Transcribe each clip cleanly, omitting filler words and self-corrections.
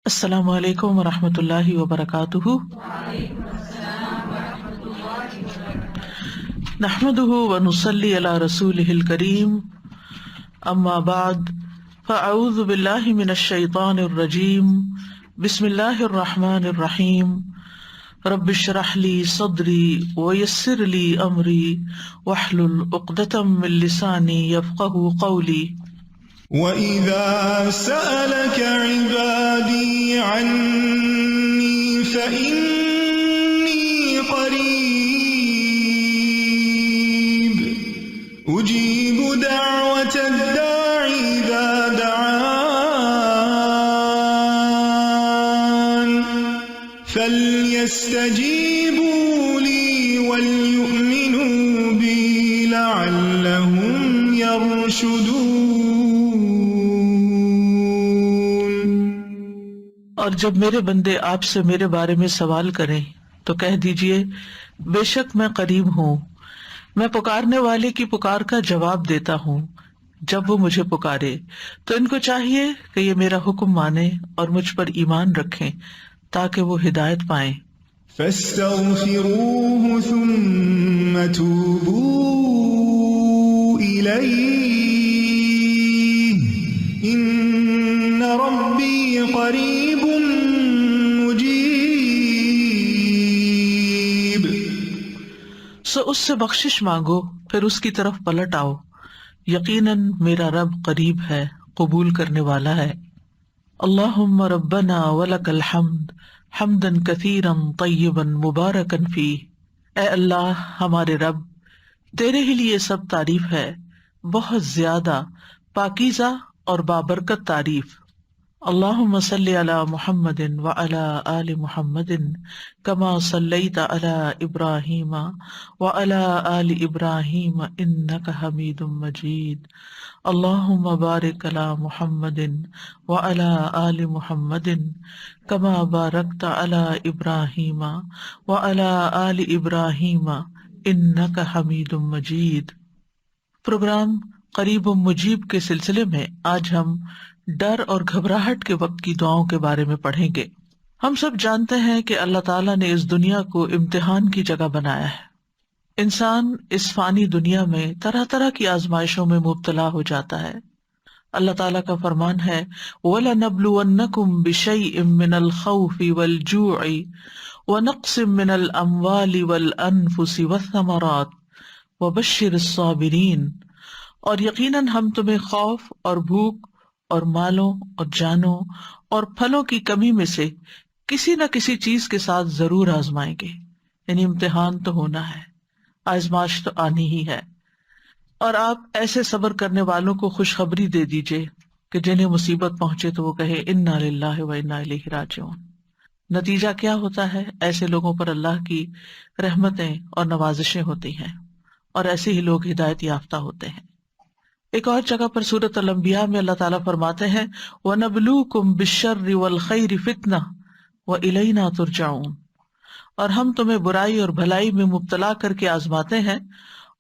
السلام علیکم ورحمۃ اللہ وبرکاتہ۔ نحمده ونصلی علی رسولہ الکریم، اما بعد فاعوذ باللہ من الشیطان الرجیم، بسم اللہ الرحمن الرحیم۔ رب اشرح لی صدری ویسر لی امری واحلل عقدۃ من لسانی یفقہوا قولی۔ وَإِذَا سَأَلَكَ عِبَادِي عَنِّي فَإِنِّي قَرِيبٌ أُجِيبُ دَعْوَةَ الدَّاعِ إِذَا دَعَانِ فَلْيَسْتَجِيبُوا لِي وَلْيُؤْمِنُوا بِي لَعَلَّهُمْ يَرْشُدُونَ۔ اور جب میرے بندے آپ سے میرے بارے میں سوال کریں تو کہہ دیجئے بے شک میں قریب ہوں، میں پکارنے والے کی پکار کا جواب دیتا ہوں جب وہ مجھے پکارے۔ تو ان کو چاہیے کہ یہ میرا حکم مانیں اور مجھ پر ایمان رکھیں تاکہ وہ ہدایت پائیں۔ فَاسْتَغْفِرُوهُ ثُمَّ تُوبُوا إِلَيْهِ إِنَّ رَبِّي قَرِيبٌ مُجِيبٌ۔ سو اس سے بخشش مانگو، پھر اس کی طرف پلٹ آؤ، یقیناً میرا رب قریب ہے، قبول کرنے والا ہے۔ اللہم ربنا ولک الحمد حمدا کثیرا طیبا مبارکا فیہ۔ اے اللہ ہمارے رب، تیرے ہی لیے سب تعریف ہے، بہت زیادہ پاکیزہ اور بابرکت تعریف۔ اللہم صلی علی محمد وعلی آل محمد کما صلیت علی ابراہیم وعلی آل ابراہیم انک حمید مجید۔ اللہم بارک علی محمد وعلی آل محمد کما بارکت علی ابراہیم وعلی آل ابراہیم انک حمید مجید۔ پروگرام قریب و مجیب کے سلسلے میں آج ہم ڈر اور گھبراہٹ کے وقت کی دعاؤں کے بارے میں پڑھیں گے۔ ہم سب جانتے ہیں کہ اللہ تعالیٰ نے اس دنیا کو امتحان کی جگہ بنایا ہے۔ انسان اس فانی دنیا میں طرح طرح کی آزمائشوں میں مبتلا ہو جاتا ہے۔ اللہ تعالیٰ کا فرمان ہے وَلَنَبْلُوَنَّكُمْ بِشَيْءٍ مِّنَ الْخَوْفِ وَالْجُوعِ وَنَقْصٍ مِّنَ الْأَمْوَالِ وَالْأَنفُسِ وَالثَّمَرَاتِ وَبَشِّرِ الصَّابِرِينَ۔ اور یقیناً ہم تمہیں خوف اور بھوک اور مالوں اور جانوں اور پھلوں کی کمی میں سے کسی نہ کسی چیز کے ساتھ ضرور آزمائیں گے، یعنی امتحان تو ہونا ہے، آزمائش تو آنی ہی ہے۔ اور آپ ایسے صبر کرنے والوں کو خوشخبری دے دیجئے کہ جنہیں مصیبت پہنچے تو وہ کہے انا للہ و انا الیہ راجعون۔ نتیجہ کیا ہوتا ہے؟ ایسے لوگوں پر اللہ کی رحمتیں اور نوازشیں ہوتی ہیں، اور ایسے ہی لوگ ہدایت یافتہ ہوتے ہیں۔ ایک اور جگہ پر سورۃ الانبیاء میں اللہ تعالیٰ فرماتے ہیں وَنَبْلُوكُمْ بِالشَّرِّ وَالْخَيْرِ فِتْنَةً وَإِلَيْنَا تُرْجَعُونَ۔ اور ہم تمہیں برائی اور بھلائی میں مبتلا کر کے آزماتے ہیں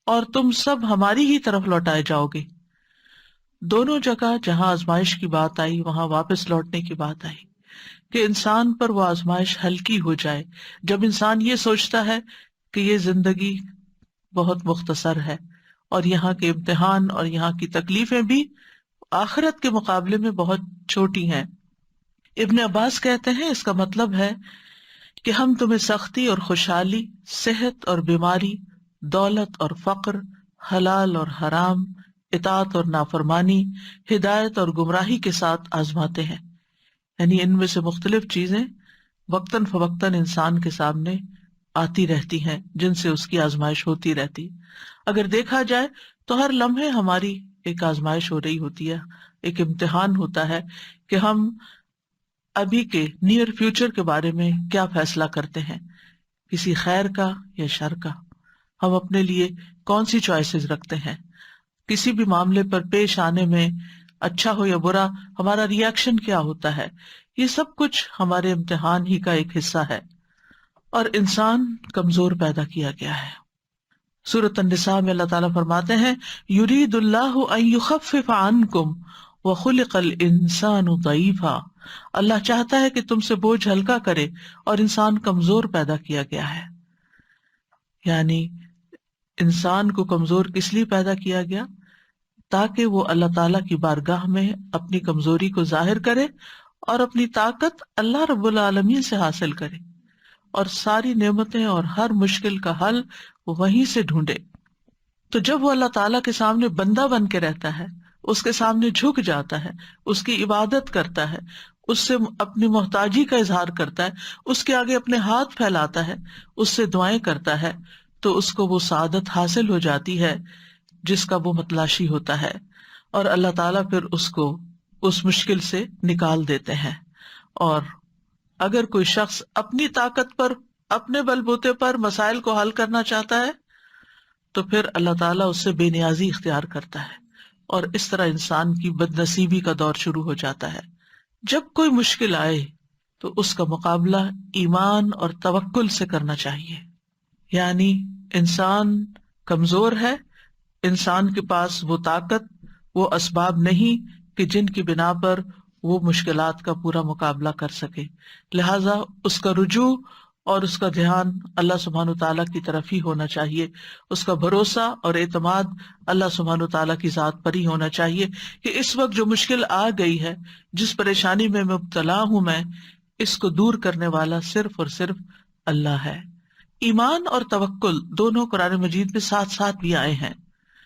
اور تم سب ہماری ہی طرف لوٹائے جاؤ گے۔ دونوں جگہ جہاں آزمائش کی بات آئی وہاں واپس لوٹنے کی بات آئی کہ انسان پر وہ آزمائش ہلکی ہو جائے۔ جب انسان یہ سوچتا ہے کہ یہ زندگی بہت مختصر ہے اور یہاں کے امتحان اور یہاں کی تکلیفیں بھی آخرت کے مقابلے میں بہت چھوٹی ہیں۔ ابن عباس کہتے ہیں اس کا مطلب ہے کہ ہم تمہیں سختی اور خوشحالی، صحت اور بیماری، دولت اور فقر، حلال اور حرام، اطاعت اور نافرمانی، ہدایت اور گمراہی کے ساتھ آزماتے ہیں۔ یعنی ان میں سے مختلف چیزیں وقتاً فوقتاً انسان کے سامنے آتی رہتی ہیں جن سے اس کی آزمائش ہوتی رہتی۔ اگر دیکھا جائے تو ہر لمحے ہماری ایک آزمائش ہو رہی ہوتی ہے، ایک امتحان ہوتا ہے کہ ہم ابھی کے نیئر فیوچر کے بارے میں کیا فیصلہ کرتے ہیں، کسی خیر کا یا شر کا۔ ہم اپنے لیے کون سی چوائسز رکھتے ہیں، کسی بھی معاملے پر پیش آنے میں اچھا ہو یا برا ہمارا ری ایکشن کیا ہوتا ہے، یہ سب کچھ ہمارے امتحان ہی کا ایک حصہ ہے۔ اور انسان کمزور پیدا کیا گیا ہے۔ سورۃ النساء میں اللہ تعالیٰ فرماتے ہیں یرید اللہ ان یخفف عنکم وخلق الانسان ضعیفا۔ اللہ چاہتا ہے کہ تم سے بوجھ ہلکا کرے اور انسان کمزور پیدا کیا گیا ہے. یعنی انسان کو کمزور کس لیے پیدا کیا گیا؟ تاکہ وہ اللہ تعالیٰ کی بارگاہ میں اپنی کمزوری کو ظاہر کرے اور اپنی طاقت اللہ رب العالمین سے حاصل کرے اور ساری نعمتیں اور ہر مشکل کا حل وہیں سے ڈھونڈے. تو جب وہ اللہ تعالیٰ کے سامنے بندہ بن کے رہتا ہے، اس کے سامنے جھک جاتا ہے، اس کی عبادت کرتا ہے، اس سے اپنی محتاجی کا اظہار کرتا ہے، اس کے آگے اپنے ہاتھ پھیلاتا ہے، اس سے دعائیں کرتا ہے، تو اس کو وہ سعادت حاصل ہو جاتی ہے جس کا وہ متلاشی ہوتا ہے، اور اللہ تعالیٰ پھر اس کو اس مشکل سے نکال دیتے ہیں. اور اگر کوئی شخص اپنی طاقت پر، اپنے بل بوتے پر مسائل کو حل کرنا چاہتا ہے تو پھر اللہ تعالیٰ اس سے بے نیازی اختیار کرتا ہے، اور اس طرح انسان کی بد نصیبی کا دور شروع ہو جاتا ہے. جب کوئی مشکل آئے تو اس کا مقابلہ ایمان اور توکل سے کرنا چاہیے. یعنی انسان کمزور ہے، انسان کے پاس وہ طاقت، وہ اسباب نہیں کہ جن کی بنا پر وہ مشکلات کا پورا مقابلہ کر سکے. لہذا اس کا رجوع اور اس کا دھیان اللہ سبحانہ تعالیٰ کی طرف ہی ہونا چاہیے. اس کا بھروسہ اور اعتماد اللہ سبحانہ تعالیٰ کی ذات پر ہی ہونا چاہیے کہ اس وقت جو مشکل آ گئی ہے، جس پریشانی میں مبتلا ہوں میں، اس کو دور کرنے والا صرف اور صرف اللہ ہے. ایمان اور توکل دونوں قرآن مجید میں ساتھ ساتھ بھی آئے ہیں.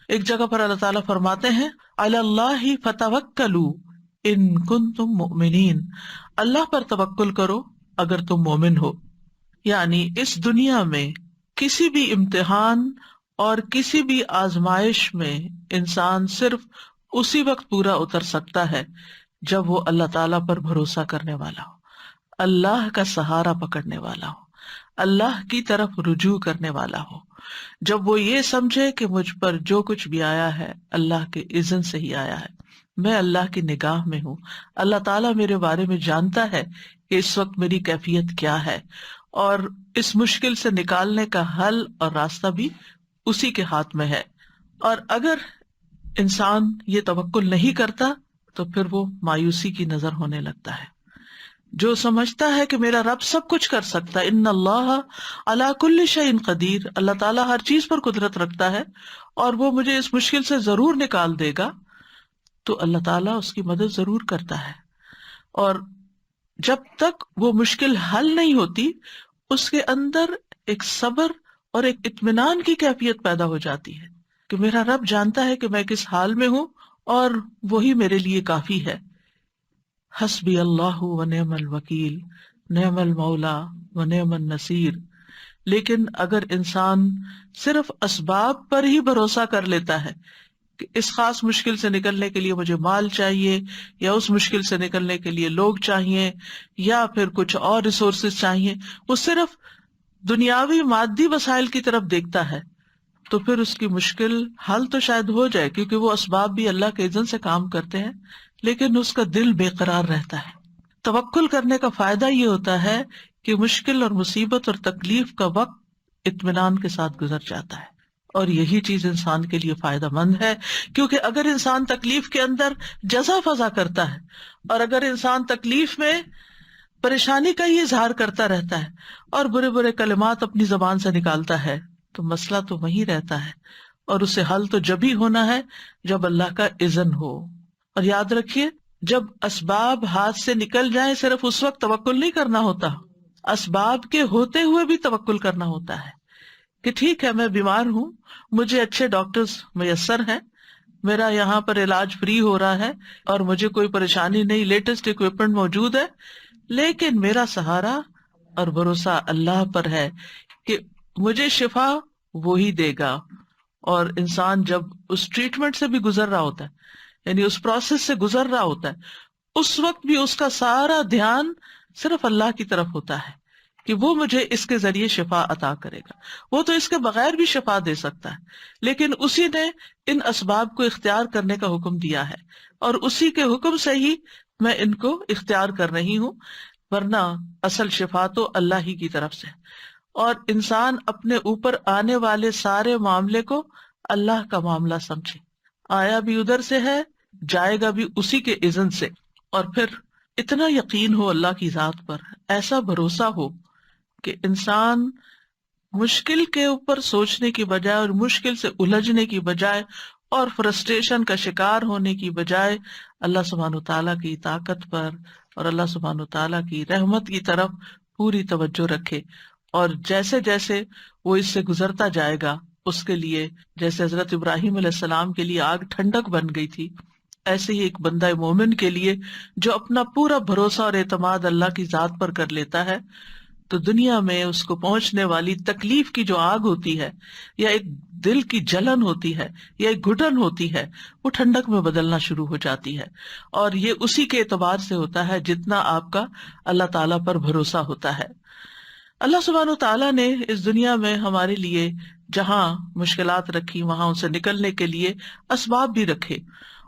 ایک جگہ پر اللہ تعالیٰ فرماتے ہیں علی اللہ فتوکلوا ان کنتم مؤمنین، اللہ پر توکل کرو اگر تم مومن ہو. یعنی اس دنیا میں کسی بھی امتحان اور کسی بھی آزمائش میں انسان صرف اسی وقت پورا اتر سکتا ہے جب وہ اللہ تعالیٰ پر بھروسہ کرنے والا ہو، اللہ کا سہارا پکڑنے والا ہو، اللہ کی طرف رجوع کرنے والا ہو. جب وہ یہ سمجھے کہ مجھ پر جو کچھ بھی آیا ہے اللہ کے اذن سے ہی آیا ہے، میں اللہ کی نگاہ میں ہوں، اللہ تعالیٰ میرے بارے میں جانتا ہے کہ اس وقت میری کیفیت کیا ہے، اور اس مشکل سے نکالنے کا حل اور راستہ بھی اسی کے ہاتھ میں ہے. اور اگر انسان یہ توکل نہیں کرتا تو پھر وہ مایوسی کی نظر ہونے لگتا ہے. جو سمجھتا ہے کہ میرا رب سب کچھ کر سکتا ہے، ان اللہ علی کل شیء قدیر، اللہ تعالیٰ ہر چیز پر قدرت رکھتا ہے اور وہ مجھے اس مشکل سے ضرور نکال دے گا، تو اللہ تعالیٰ اس کی مدد ضرور کرتا ہے. اور جب تک وہ مشکل حل نہیں ہوتی اس کے اندر ایک صبر اور ایک اطمینان کی کیفیت پیدا ہو جاتی ہے کہ میرا رب جانتا ہے کہ میں کس حال میں ہوں اور وہی میرے لیے کافی ہے. حسبی اللہ و نعم الوکیل، نعم المولا و نعم النصیر. لیکن اگر انسان صرف اسباب پر ہی بھروسہ کر لیتا ہے کہ اس خاص مشکل سے نکلنے کے لیے مجھے مال چاہیے، یا اس مشکل سے نکلنے کے لیے لوگ چاہیے، یا پھر کچھ اور ریسورسز چاہیے، وہ صرف دنیاوی مادی وسائل کی طرف دیکھتا ہے، تو پھر اس کی مشکل حل تو شاید ہو جائے کیونکہ وہ اسباب بھی اللہ کے اذن سے کام کرتے ہیں، لیکن اس کا دل بے قرار رہتا ہے. توکل کرنے کا فائدہ یہ ہوتا ہے کہ مشکل اور مصیبت اور تکلیف کا وقت اطمینان کے ساتھ گزر جاتا ہے، اور یہی چیز انسان کے لیے فائدہ مند ہے. کیونکہ اگر انسان تکلیف کے اندر جزا فضا کرتا ہے، اور اگر انسان تکلیف میں پریشانی کا ہی اظہار کرتا رہتا ہے اور برے برے کلمات اپنی زبان سے نکالتا ہے، تو مسئلہ تو وہی رہتا ہے، اور اسے حل تو جب ہی ہونا ہے جب اللہ کا اذن ہو. اور یاد رکھیے، جب اسباب ہاتھ سے نکل جائیں صرف اس وقت توکل نہیں کرنا ہوتا، اسباب کے ہوتے ہوئے بھی توکل کرنا ہوتا ہے کہ ٹھیک ہے میں بیمار ہوں، مجھے اچھے ڈاکٹرز میسر ہیں، میرا یہاں پر علاج فری ہو رہا ہے اور مجھے کوئی پریشانی نہیں، لیٹسٹ اکوپمنٹ موجود ہے، لیکن میرا سہارا اور بھروسہ اللہ پر ہے کہ مجھے شفا وہی دے گا. اور انسان جب اس ٹریٹمنٹ سے بھی گزر رہا ہوتا ہے، یعنی اس پروسیس سے گزر رہا ہوتا ہے، اس وقت بھی اس کا سارا دھیان صرف اللہ کی طرف ہوتا ہے کہ وہ مجھے اس کے ذریعے شفا عطا کرے گا. وہ تو اس کے بغیر بھی شفا دے سکتا ہے، لیکن اسی نے ان اسباب کو اختیار کرنے کا حکم دیا ہے، اور اسی کے حکم سے ہی میں ان کو اختیار کر رہی ہوں، ورنہ اصل شفا تو اللہ ہی کی طرف سے. اور انسان اپنے اوپر آنے والے سارے معاملے کو اللہ کا معاملہ سمجھے، آیا بھی ادھر سے ہے، جائے گا بھی اسی کے اذن سے، اور پھر اتنا یقین ہو اللہ کی ذات پر، ایسا بھروسہ ہو کہ انسان مشکل کے اوپر سوچنے کی بجائے اور مشکل سے الجھنے کی بجائے اور فرسٹریشن کا شکار ہونے کی بجائے اللہ سبحانہ تعالیٰ کی طاقت پر اور اللہ سبحانہ تعالیٰ کی رحمت کی طرف پوری توجہ رکھے، اور جیسے جیسے وہ اس سے گزرتا جائے گا اس کے لیے، جیسے حضرت ابراہیم علیہ السلام کے لیے آگ ٹھنڈک بن گئی تھی، ایسے ہی ایک بندہ مومن کے لیے جو اپنا پورا بھروسہ اور اعتماد اللہ کی ذات پر کر لیتا ہے، تو دنیا میں اس کو پہنچنے والی تکلیف کی جو آگ ہوتی ہے، یا ایک دل کی جلن ہوتی ہے، یا ایک گھٹن ہوتی ہے، وہ ٹھنڈک میں بدلنا شروع ہو جاتی ہے، اور یہ اسی کے اعتبار سے ہوتا ہے جتنا آپ کا اللہ تعالیٰ پر بھروسہ ہوتا ہے۔ اللہ سبحانہ و تعالیٰ نے اس دنیا میں ہمارے لیے جہاں مشکلات رکھی وہاں ان سے نکلنے کے لیے اسباب بھی رکھے،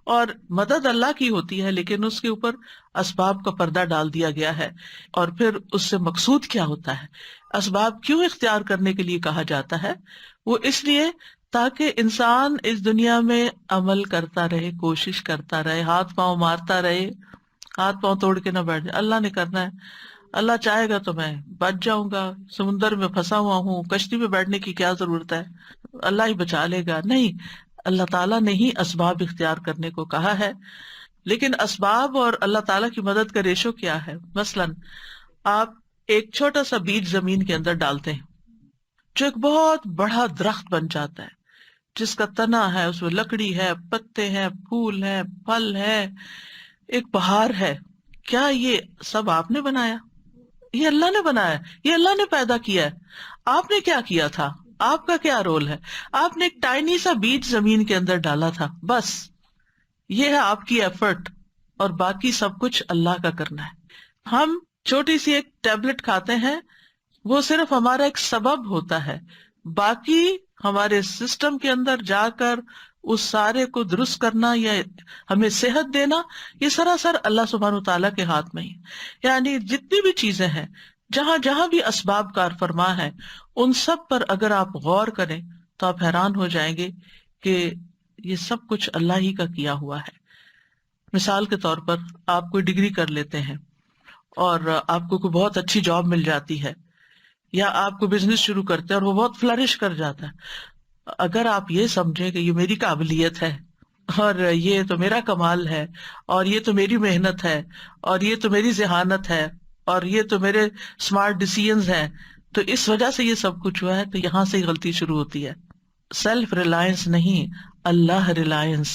اور مدد اللہ کی ہوتی ہے لیکن اس کے اوپر اسباب کا پردہ ڈال دیا گیا ہے۔ اور پھر اس سے مقصود کیا ہوتا ہے، اسباب کیوں اختیار کرنے کے لیے کہا جاتا ہے؟ وہ اس لیے تاکہ انسان اس دنیا میں عمل کرتا رہے، کوشش کرتا رہے، ہاتھ پاؤں مارتا رہے، ہاتھ پاؤں توڑ کے نہ بیٹھ جائے۔ اللہ نے کرنا ہے، اللہ چاہے گا تو میں بچ جاؤں گا، سمندر میں پھنسا ہوا ہوں، کشتی پہ بیٹھنے کی کیا ضرورت ہے، اللہ ہی بچا لے گا۔ نہیں، اللہ تعالیٰ نے ہی اسباب اختیار کرنے کو کہا ہے۔ لیکن اسباب اور اللہ تعالیٰ کی مدد کا ریشو کیا ہے؟ مثلاً آپ ایک چھوٹا سا بیج زمین کے اندر ڈالتے ہیں جو ایک بہت بڑا درخت بن جاتا ہے، جس کا تنا ہے، اس میں لکڑی ہے، پتے ہیں، پھول ہیں، پھل ہے، ایک بہار ہے۔ کیا یہ سب آپ نے بنایا؟ یہ اللہ نے بنایا، یہ اللہ نے پیدا کیا ہے۔ آپ نے کیا کیا تھا؟ آپ کا کیا رول ہے؟ آپ نے ایک ٹائنی سا بیج زمین کے اندر ڈالا تھا، بس یہ ہے آپ کی ایفرٹ، اور باقی سب کچھ اللہ کا کرنا ہے۔ ہم چھوٹی سی ایک ٹیبلٹ کھاتے ہیں، وہ صرف ہمارا ایک سبب ہوتا ہے، باقی ہمارے سسٹم کے اندر جا کر اس سارے کو درست کرنا یا ہمیں صحت دینا، یہ سراسر اللہ سبحانہ تعالیٰ کے ہاتھ میں ہی۔ یعنی جتنی بھی چیزیں ہیں، جہاں جہاں بھی اسباب کار فرما ہے، ان سب پر اگر آپ غور کریں تو آپ حیران ہو جائیں گے کہ یہ سب کچھ اللہ ہی کا کیا ہوا ہے۔ مثال کے طور پر آپ کوئی ڈگری کر لیتے ہیں اور آپ کو کوئی بہت اچھی جاب مل جاتی ہے، یا آپ کو بزنس شروع کرتے ہیں اور وہ بہت فلرش کر جاتا ہے۔ اگر آپ یہ سمجھیں کہ یہ میری قابلیت ہے اور یہ تو میرا کمال ہے اور یہ تو میری محنت ہے اور یہ تو میری ذہانت ہے اور یہ تو میرے اسمارٹ ڈیسیژنز ہیں، تو اس وجہ سے یہ سب کچھ ہوا ہے، تو یہاں سے غلطی شروع ہوتی ہے۔ سیلف ریلائنس نہیں، اللہ ریلائنس،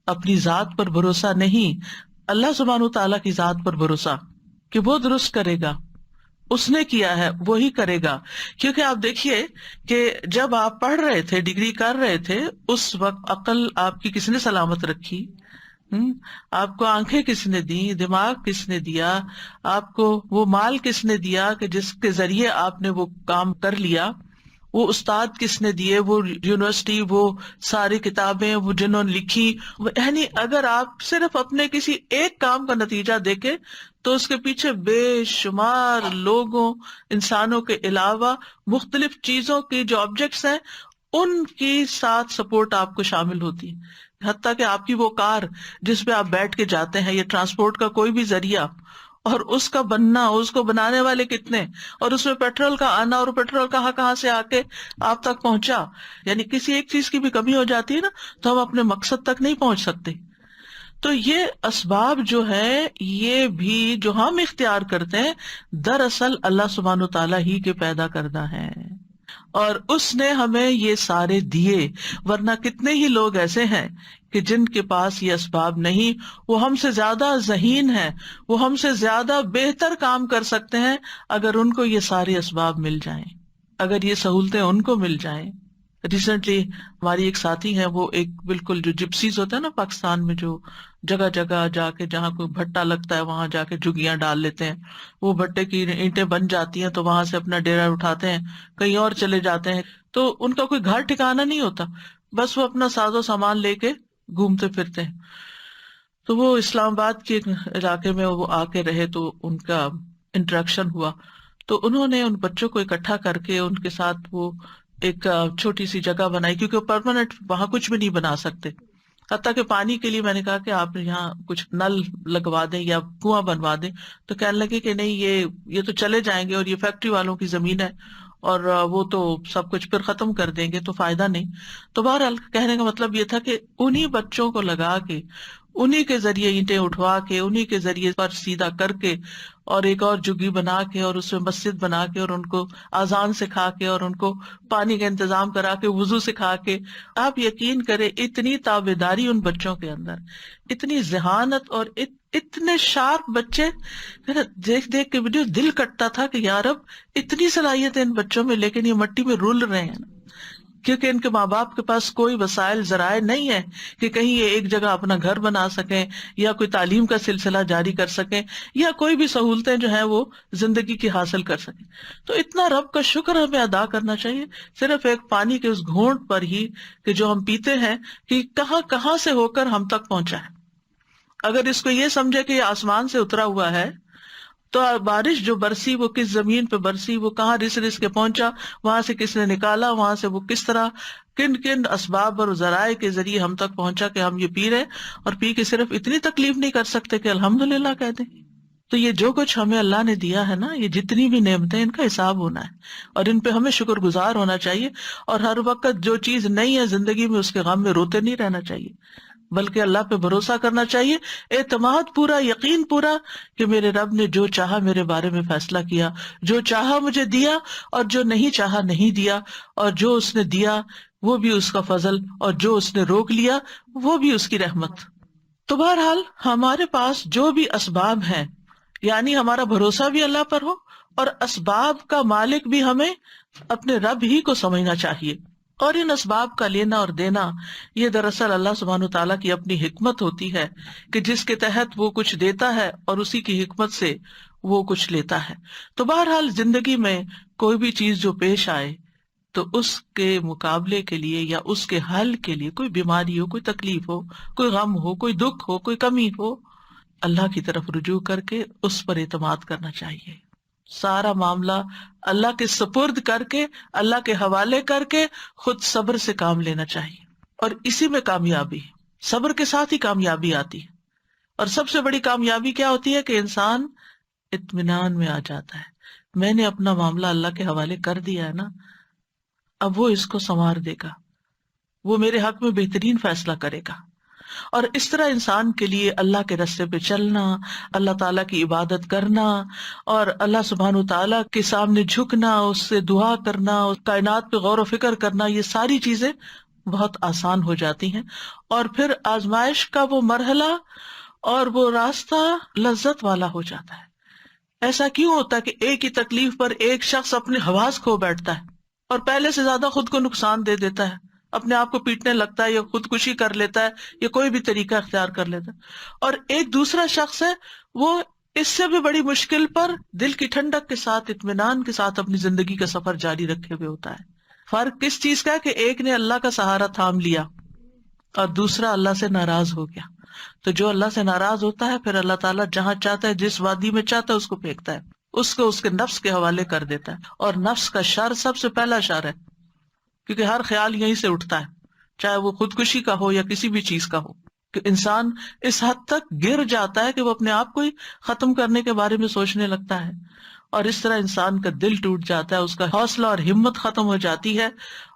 اپنی ذات پر بھروسہ نہیں، اللہ سبحانہ تعالیٰ کی ذات پر بھروسہ کہ وہ درست کرے گا، اس نے کیا ہے وہی کرے گا۔ کیونکہ آپ دیکھیے کہ جب آپ پڑھ رہے تھے، ڈگری کر رہے تھے، اس وقت عقل آپ کی کس نے سلامت رکھی؟ آپ کو آنکھیں کس نے دی، دماغ کس نے دیا، آپ کو وہ مال کس نے دیا کہ جس کے ذریعے آپ نے وہ کام کر لیا، وہ استاد کس نے دیے، وہ یونیورسٹی، وہ ساری کتابیں وہ جنہوں نے لکھی۔ یعنی اگر آپ صرف اپنے کسی ایک کام کا نتیجہ دیکھیں تو اس کے پیچھے بے شمار لوگوں، انسانوں کے علاوہ مختلف چیزوں کی جو آبجیکٹس ہیں ان کی ساتھ سپورٹ آپ کو شامل ہوتی ہے، حتیٰ کہ آپ کی وہ کار جس پہ آپ بیٹھ کے جاتے ہیں، یا ٹرانسپورٹ کا کوئی بھی ذریعہ، اور اس کا بننا، اس کو بنانے والے کتنے، اور اس میں پیٹرول کا آنا، اور پیٹرول کہاں سے آ کے آپ تک پہنچا۔ یعنی کسی ایک چیز کی بھی کمی ہو جاتی ہے نا تو ہم اپنے مقصد تک نہیں پہنچ سکتے۔ تو یہ اسباب جو ہے، یہ بھی جو ہم اختیار کرتے ہیں، دراصل اللہ سبحانہ تعالیٰ ہی کے پیدا کردہ ہے، اور اس نے ہمیں یہ سارے دیے۔ ورنہ کتنے ہی لوگ ایسے ہیں کہ جن کے پاس یہ اسباب نہیں، وہ ہم سے زیادہ ذہین ہیں، وہ ہم سے زیادہ بہتر کام کر سکتے ہیں اگر ان کو یہ سارے اسباب مل جائیں، اگر یہ سہولتیں ان کو مل جائیں۔ ریسنٹلی ہماری ایک ساتھی ہیں، وہ ایک بالکل جو جپسیز ہوتا ہے نا پاکستان میں، جو جگہ جگہ جا کے جہاں کوئی بھٹا لگتا ہے وہاں جا کے جھگیاں ڈال لیتے ہیں، وہ بھٹے کی اینٹیں بن جاتی ہیں تو وہاں سے اپنا ڈیرا اٹھاتے ہیں، کہیں اور چلے جاتے ہیں، تو ان کا کوئی گھر ٹھکانا نہیں ہوتا، بس وہ اپنا ساز و سامان لے کے گھومتے پھرتے ہیں۔ تو وہ اسلام آباد کے علاقے میں وہ آ کے رہے، تو ان کا انٹریکشن ہوا، تو انہوں نے ان بچوں کو اکٹھا کر کے ان کے ساتھ وہ ایک چھوٹی سی جگہ بنائی، کیونکہ وہ پرماننٹ وہاں کچھ بھی نہیں بنا سکتے، حتیٰ کہ پانی کے لیے میں نے کہا کہ آپ یہاں کچھ نل لگوا دیں یا کنواں بنوا دیں، تو کہنے لگے کہ نہیں یہ تو چلے جائیں گے اور یہ فیکٹری والوں کی زمین ہے اور وہ تو سب کچھ پھر ختم کر دیں گے تو فائدہ نہیں۔ تو بہرحال کہنے کا مطلب یہ تھا کہ انہی بچوں کو لگا کے، انہی کے ذریعے اینٹیں اٹھوا کے، انہی کے ذریعے پر سیدھا کر کے اور ایک اور جگی بنا کے اور اس میں مسجد بنا کے اور ان کو اذان سکھا کے اور ان کو پانی کا انتظام کرا کے، وضو سکھا کے، آپ یقین کریں اتنی تابعداری ان بچوں کے اندر، اتنی ذہانت اور اتنے شارپ بچے، دیکھ دیکھ کے ویڈیو دل کٹتا تھا کہ یار اب اتنی صلاحیت ہے ان بچوں میں، لیکن یہ مٹی میں رول رہے ہیں نا، کیونکہ ان کے ماں باپ کے پاس کوئی وسائل ذرائع نہیں ہے کہ کہیں یہ ایک جگہ اپنا گھر بنا سکیں یا کوئی تعلیم کا سلسلہ جاری کر سکیں یا کوئی بھی سہولتیں جو ہیں وہ زندگی کی حاصل کر سکیں۔ تو اتنا رب کا شکر ہمیں ادا کرنا چاہیے صرف ایک پانی کے اس گھونٹ پر ہی کہ جو ہم پیتے ہیں، کہ کہاں کہاں سے ہو کر ہم تک پہنچا ہے۔ اگر اس کو یہ سمجھے کہ یہ آسمان سے اترا ہوا ہے تو بارش جو برسی وہ کس زمین پہ برسی، وہ کہاں رس رس کے پہنچا، وہاں سے کس نے نکالا، وہاں سے وہ کس طرح کن کن اسباب اور ذرائع کے ذریعے ہم تک پہنچا کہ ہم یہ پی رہے، اور پی کے صرف اتنی تکلیف نہیں کر سکتے کہ الحمدللہ کہہ دیں۔ تو یہ جو کچھ ہمیں اللہ نے دیا ہے نا، یہ جتنی بھی نعمتیں، ان کا حساب ہونا ہے اور ان پہ ہمیں شکر گزار ہونا چاہیے، اور ہر وقت جو چیز نہیں ہے زندگی میں اس کے غم میں روتے نہیں رہنا چاہیے، بلکہ اللہ پہ بھروسہ کرنا چاہیے، اعتماد پورا، یقین پورا کہ میرے رب نے جو چاہا میرے بارے میں فیصلہ کیا، جو چاہا مجھے دیا اور جو نہیں چاہا نہیں دیا، اور جو اس نے دیا وہ بھی اس کا فضل اور جو اس نے روک لیا وہ بھی اس کی رحمت۔ تو بہرحال ہمارے پاس جو بھی اسباب ہیں، یعنی ہمارا بھروسہ بھی اللہ پر ہو اور اسباب کا مالک بھی ہمیں اپنے رب ہی کو سمجھنا چاہیے، اور ان اسباب کا لینا اور دینا یہ دراصل اللہ سبحانہ وتعالیٰ کی اپنی حکمت ہوتی ہے کہ جس کے تحت وہ کچھ دیتا ہے اور اسی کی حکمت سے وہ کچھ لیتا ہے۔ تو بہرحال زندگی میں کوئی بھی چیز جو پیش آئے تو اس کے مقابلے کے لیے یا اس کے حل کے لیے، کوئی بیماری ہو، کوئی تکلیف ہو، کوئی غم ہو، کوئی دکھ ہو، کوئی کمی ہو، اللہ کی طرف رجوع کر کے اس پر اعتماد کرنا چاہیے، سارا معاملہ اللہ کے سپرد کر کے، اللہ کے حوالے کر کے خود صبر سے کام لینا چاہیے، اور اسی میں کامیابی، صبر کے ساتھ ہی کامیابی آتی ہے۔ اور سب سے بڑی کامیابی کیا ہوتی ہے کہ انسان اطمینان میں آ جاتا ہے، میں نے اپنا معاملہ اللہ کے حوالے کر دیا ہے نا، اب وہ اس کو سنوار دے گا، وہ میرے حق میں بہترین فیصلہ کرے گا۔ اور اس طرح انسان کے لیے اللہ کے راستے پہ چلنا، اللہ تعالیٰ کی عبادت کرنا اور اللہ سبحانہ وتعالیٰ کے سامنے جھکنا، اس سے دعا کرنا، اس کائنات پہ غور و فکر کرنا، یہ ساری چیزیں بہت آسان ہو جاتی ہیں، اور پھر آزمائش کا وہ مرحلہ اور وہ راستہ لذت والا ہو جاتا ہے۔ ایسا کیوں ہوتا ہے کہ ایک ہی تکلیف پر ایک شخص اپنے حواس کھو بیٹھتا ہے اور پہلے سے زیادہ خود کو نقصان دے دیتا ہے، اپنے آپ کو پیٹنے لگتا ہے یا خودکشی کر لیتا ہے یا کوئی بھی طریقہ اختیار کر لیتا ہے، اور ایک دوسرا شخص ہے وہ اس سے بھی بڑی مشکل پر دل کی ٹھنڈک کے ساتھ، اطمینان کے ساتھ اپنی زندگی کا سفر جاری رکھے ہوئے ہوتا ہے۔ فرق کس چیز کا ہے کہ ایک نے اللہ کا سہارا تھام لیا اور دوسرا اللہ سے ناراض ہو گیا۔ تو جو اللہ سے ناراض ہوتا ہے پھر اللہ تعالیٰ جہاں چاہتا ہے، جس وادی میں چاہتا ہے اس کو پھینکتا ہے، اس کو اس کے نفس کے حوالے کر دیتا ہے، اور نفس کا شر سب سے پہلا شر ہے، کیونکہ ہر خیال یہیں سے اٹھتا ہے، چاہے وہ خودکشی کا ہو یا کسی بھی چیز کا ہو، کہ انسان اس حد تک گر جاتا ہے کہ وہ اپنے آپ کو ہی ختم کرنے کے بارے میں سوچنے لگتا ہے، اور اس طرح انسان کا دل ٹوٹ جاتا ہے، اس کا حوصلہ اور ہمت ختم ہو جاتی ہے،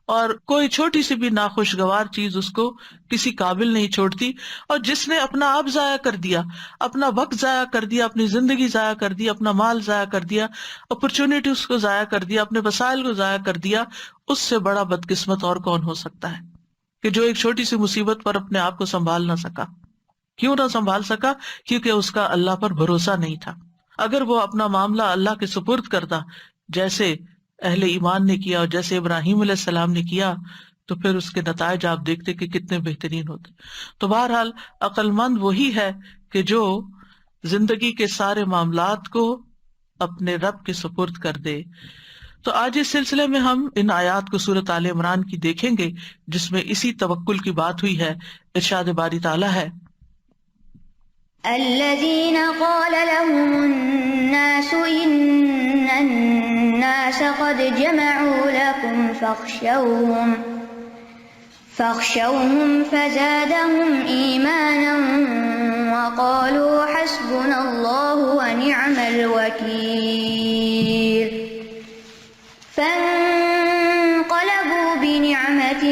اور کوئی چھوٹی سی بھی ناخوشگوار چیز اس کو کسی قابل نہیں چھوڑتی۔ اور جس نے اپنا آپ ضائع کر دیا، اپنا وقت ضائع کر دیا، اپنی زندگی ضائع کر دی، اپنا مال ضائع کر دیا، اپرچونٹیز کو ضائع کر دیا، اپنے وسائل کو ضائع کر دیا، اس سے بڑا بدقسمت اور کون ہو سکتا ہے کہ جو ایک چھوٹی سی مصیبت پر اپنے آپ کو سنبھال نہ سکا۔ کیوں نہ سنبھال سکا؟ کیونکہ اس کا اللہ پر بھروسہ نہیں تھا۔ اگر وہ اپنا معاملہ اللہ کے سپرد کرتا جیسے اہل ایمان نے کیا اور جیسے ابراہیم علیہ السلام نے کیا، تو پھر اس کے نتائج آپ دیکھتے کہ کتنے بہترین ہوتے۔ تو بہرحال عقل مند وہی ہے کہ جو زندگی کے سارے معاملات کو اپنے رب کے سپرد کر دے۔ تو آج اس سلسلے میں ہم ان آیات کو سورۃ آل عمران کی دیکھیں گے جس میں اسی توکل کی بات ہوئی ہے۔ ارشاد باری تعالیٰ ہے، الذين قال لهم الناس إن الناس قد جمعوا لكم فاخشوهم فزادهم إيمانا وقالوا حسبنا الله ونعم الوكيل فانقلبوا بنعمة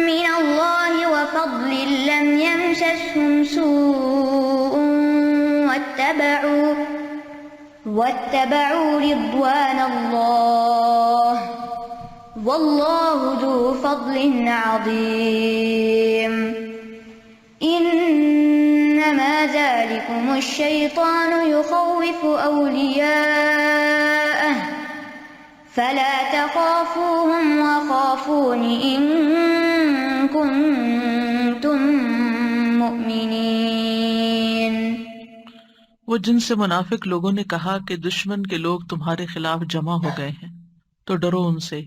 من الله وفضل لم يمسسهم سوء واتبعوا رضوان الله والله ذو فضل عظيم إنما ذلكم الشيطان يخوف أولياءه فلا تخافوهم وخافون إن كنتم مؤمنين۔ وہ جن سے منافق لوگوں نے کہا کہ دشمن کے لوگ تمہارے خلاف جمع ہو گئے ہیں تو ڈرو ان سے،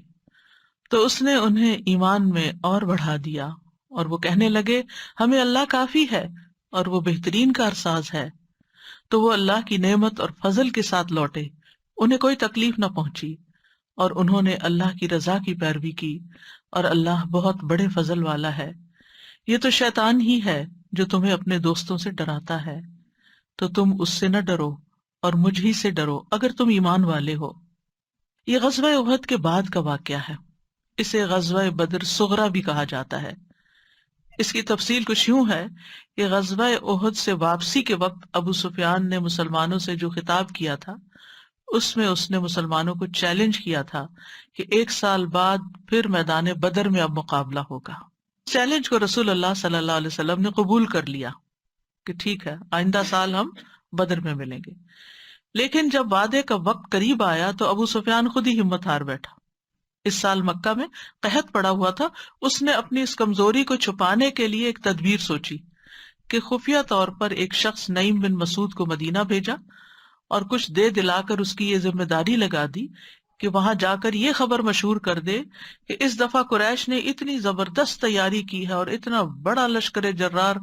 تو اس نے انہیں ایمان میں اور بڑھا دیا، اور وہ کہنے لگے ہمیں اللہ کافی ہے اور وہ بہترین کارساز ہے۔ تو وہ اللہ کی نعمت اور فضل کے ساتھ لوٹے، انہیں کوئی تکلیف نہ پہنچی، اور انہوں نے اللہ کی رضا کی پیروی کی، اور اللہ بہت بڑے فضل والا ہے۔ یہ تو شیطان ہی ہے جو تمہیں اپنے دوستوں سے ڈراتا ہے، تو تم اس سے نہ ڈرو اور مجھ ہی سے ڈرو اگر تم ایمان والے ہو۔ یہ غزوہ احد کے بعد کا واقعہ ہے، اسے غزوہ بدر صغریٰ بھی کہا جاتا ہے۔ اس کی تفصیل کچھ یوں ہے کہ غزوہ احد سے واپسی کے وقت ابو سفیان نے مسلمانوں سے جو خطاب کیا تھا اس میں اس نے مسلمانوں کو چیلنج کیا تھا کہ 1 سال بعد پھر میدان بدر میں اب مقابلہ ہوگا۔ چیلنج کو رسول اللہ صلی اللہ علیہ وسلم نے قبول کر لیا کہ ٹھیک ہے آئندہ سال ہم بدر میں ملیں گے، لیکن جب وعدے کا وقت قریب آیا تو ابو سفیان خود ہی ہمت ہار بیٹھا۔ اس سال مکہ میں قحط پڑا ہوا تھا، اس نے اپنی اس کمزوری کو چھپانے کے لیے ایک تدبیر سوچی کہ خفیہ طور پر ایک شخص نعیم بن مسعود کو مدینہ بھیجا اور کچھ دے دلا کر اس کی یہ ذمہ داری لگا دی کہ وہاں جا کر یہ خبر مشہور کر دے کہ اس دفعہ قریش نے اتنی زبردست تیاری کی ہے اور اتنا بڑا لشکر جرار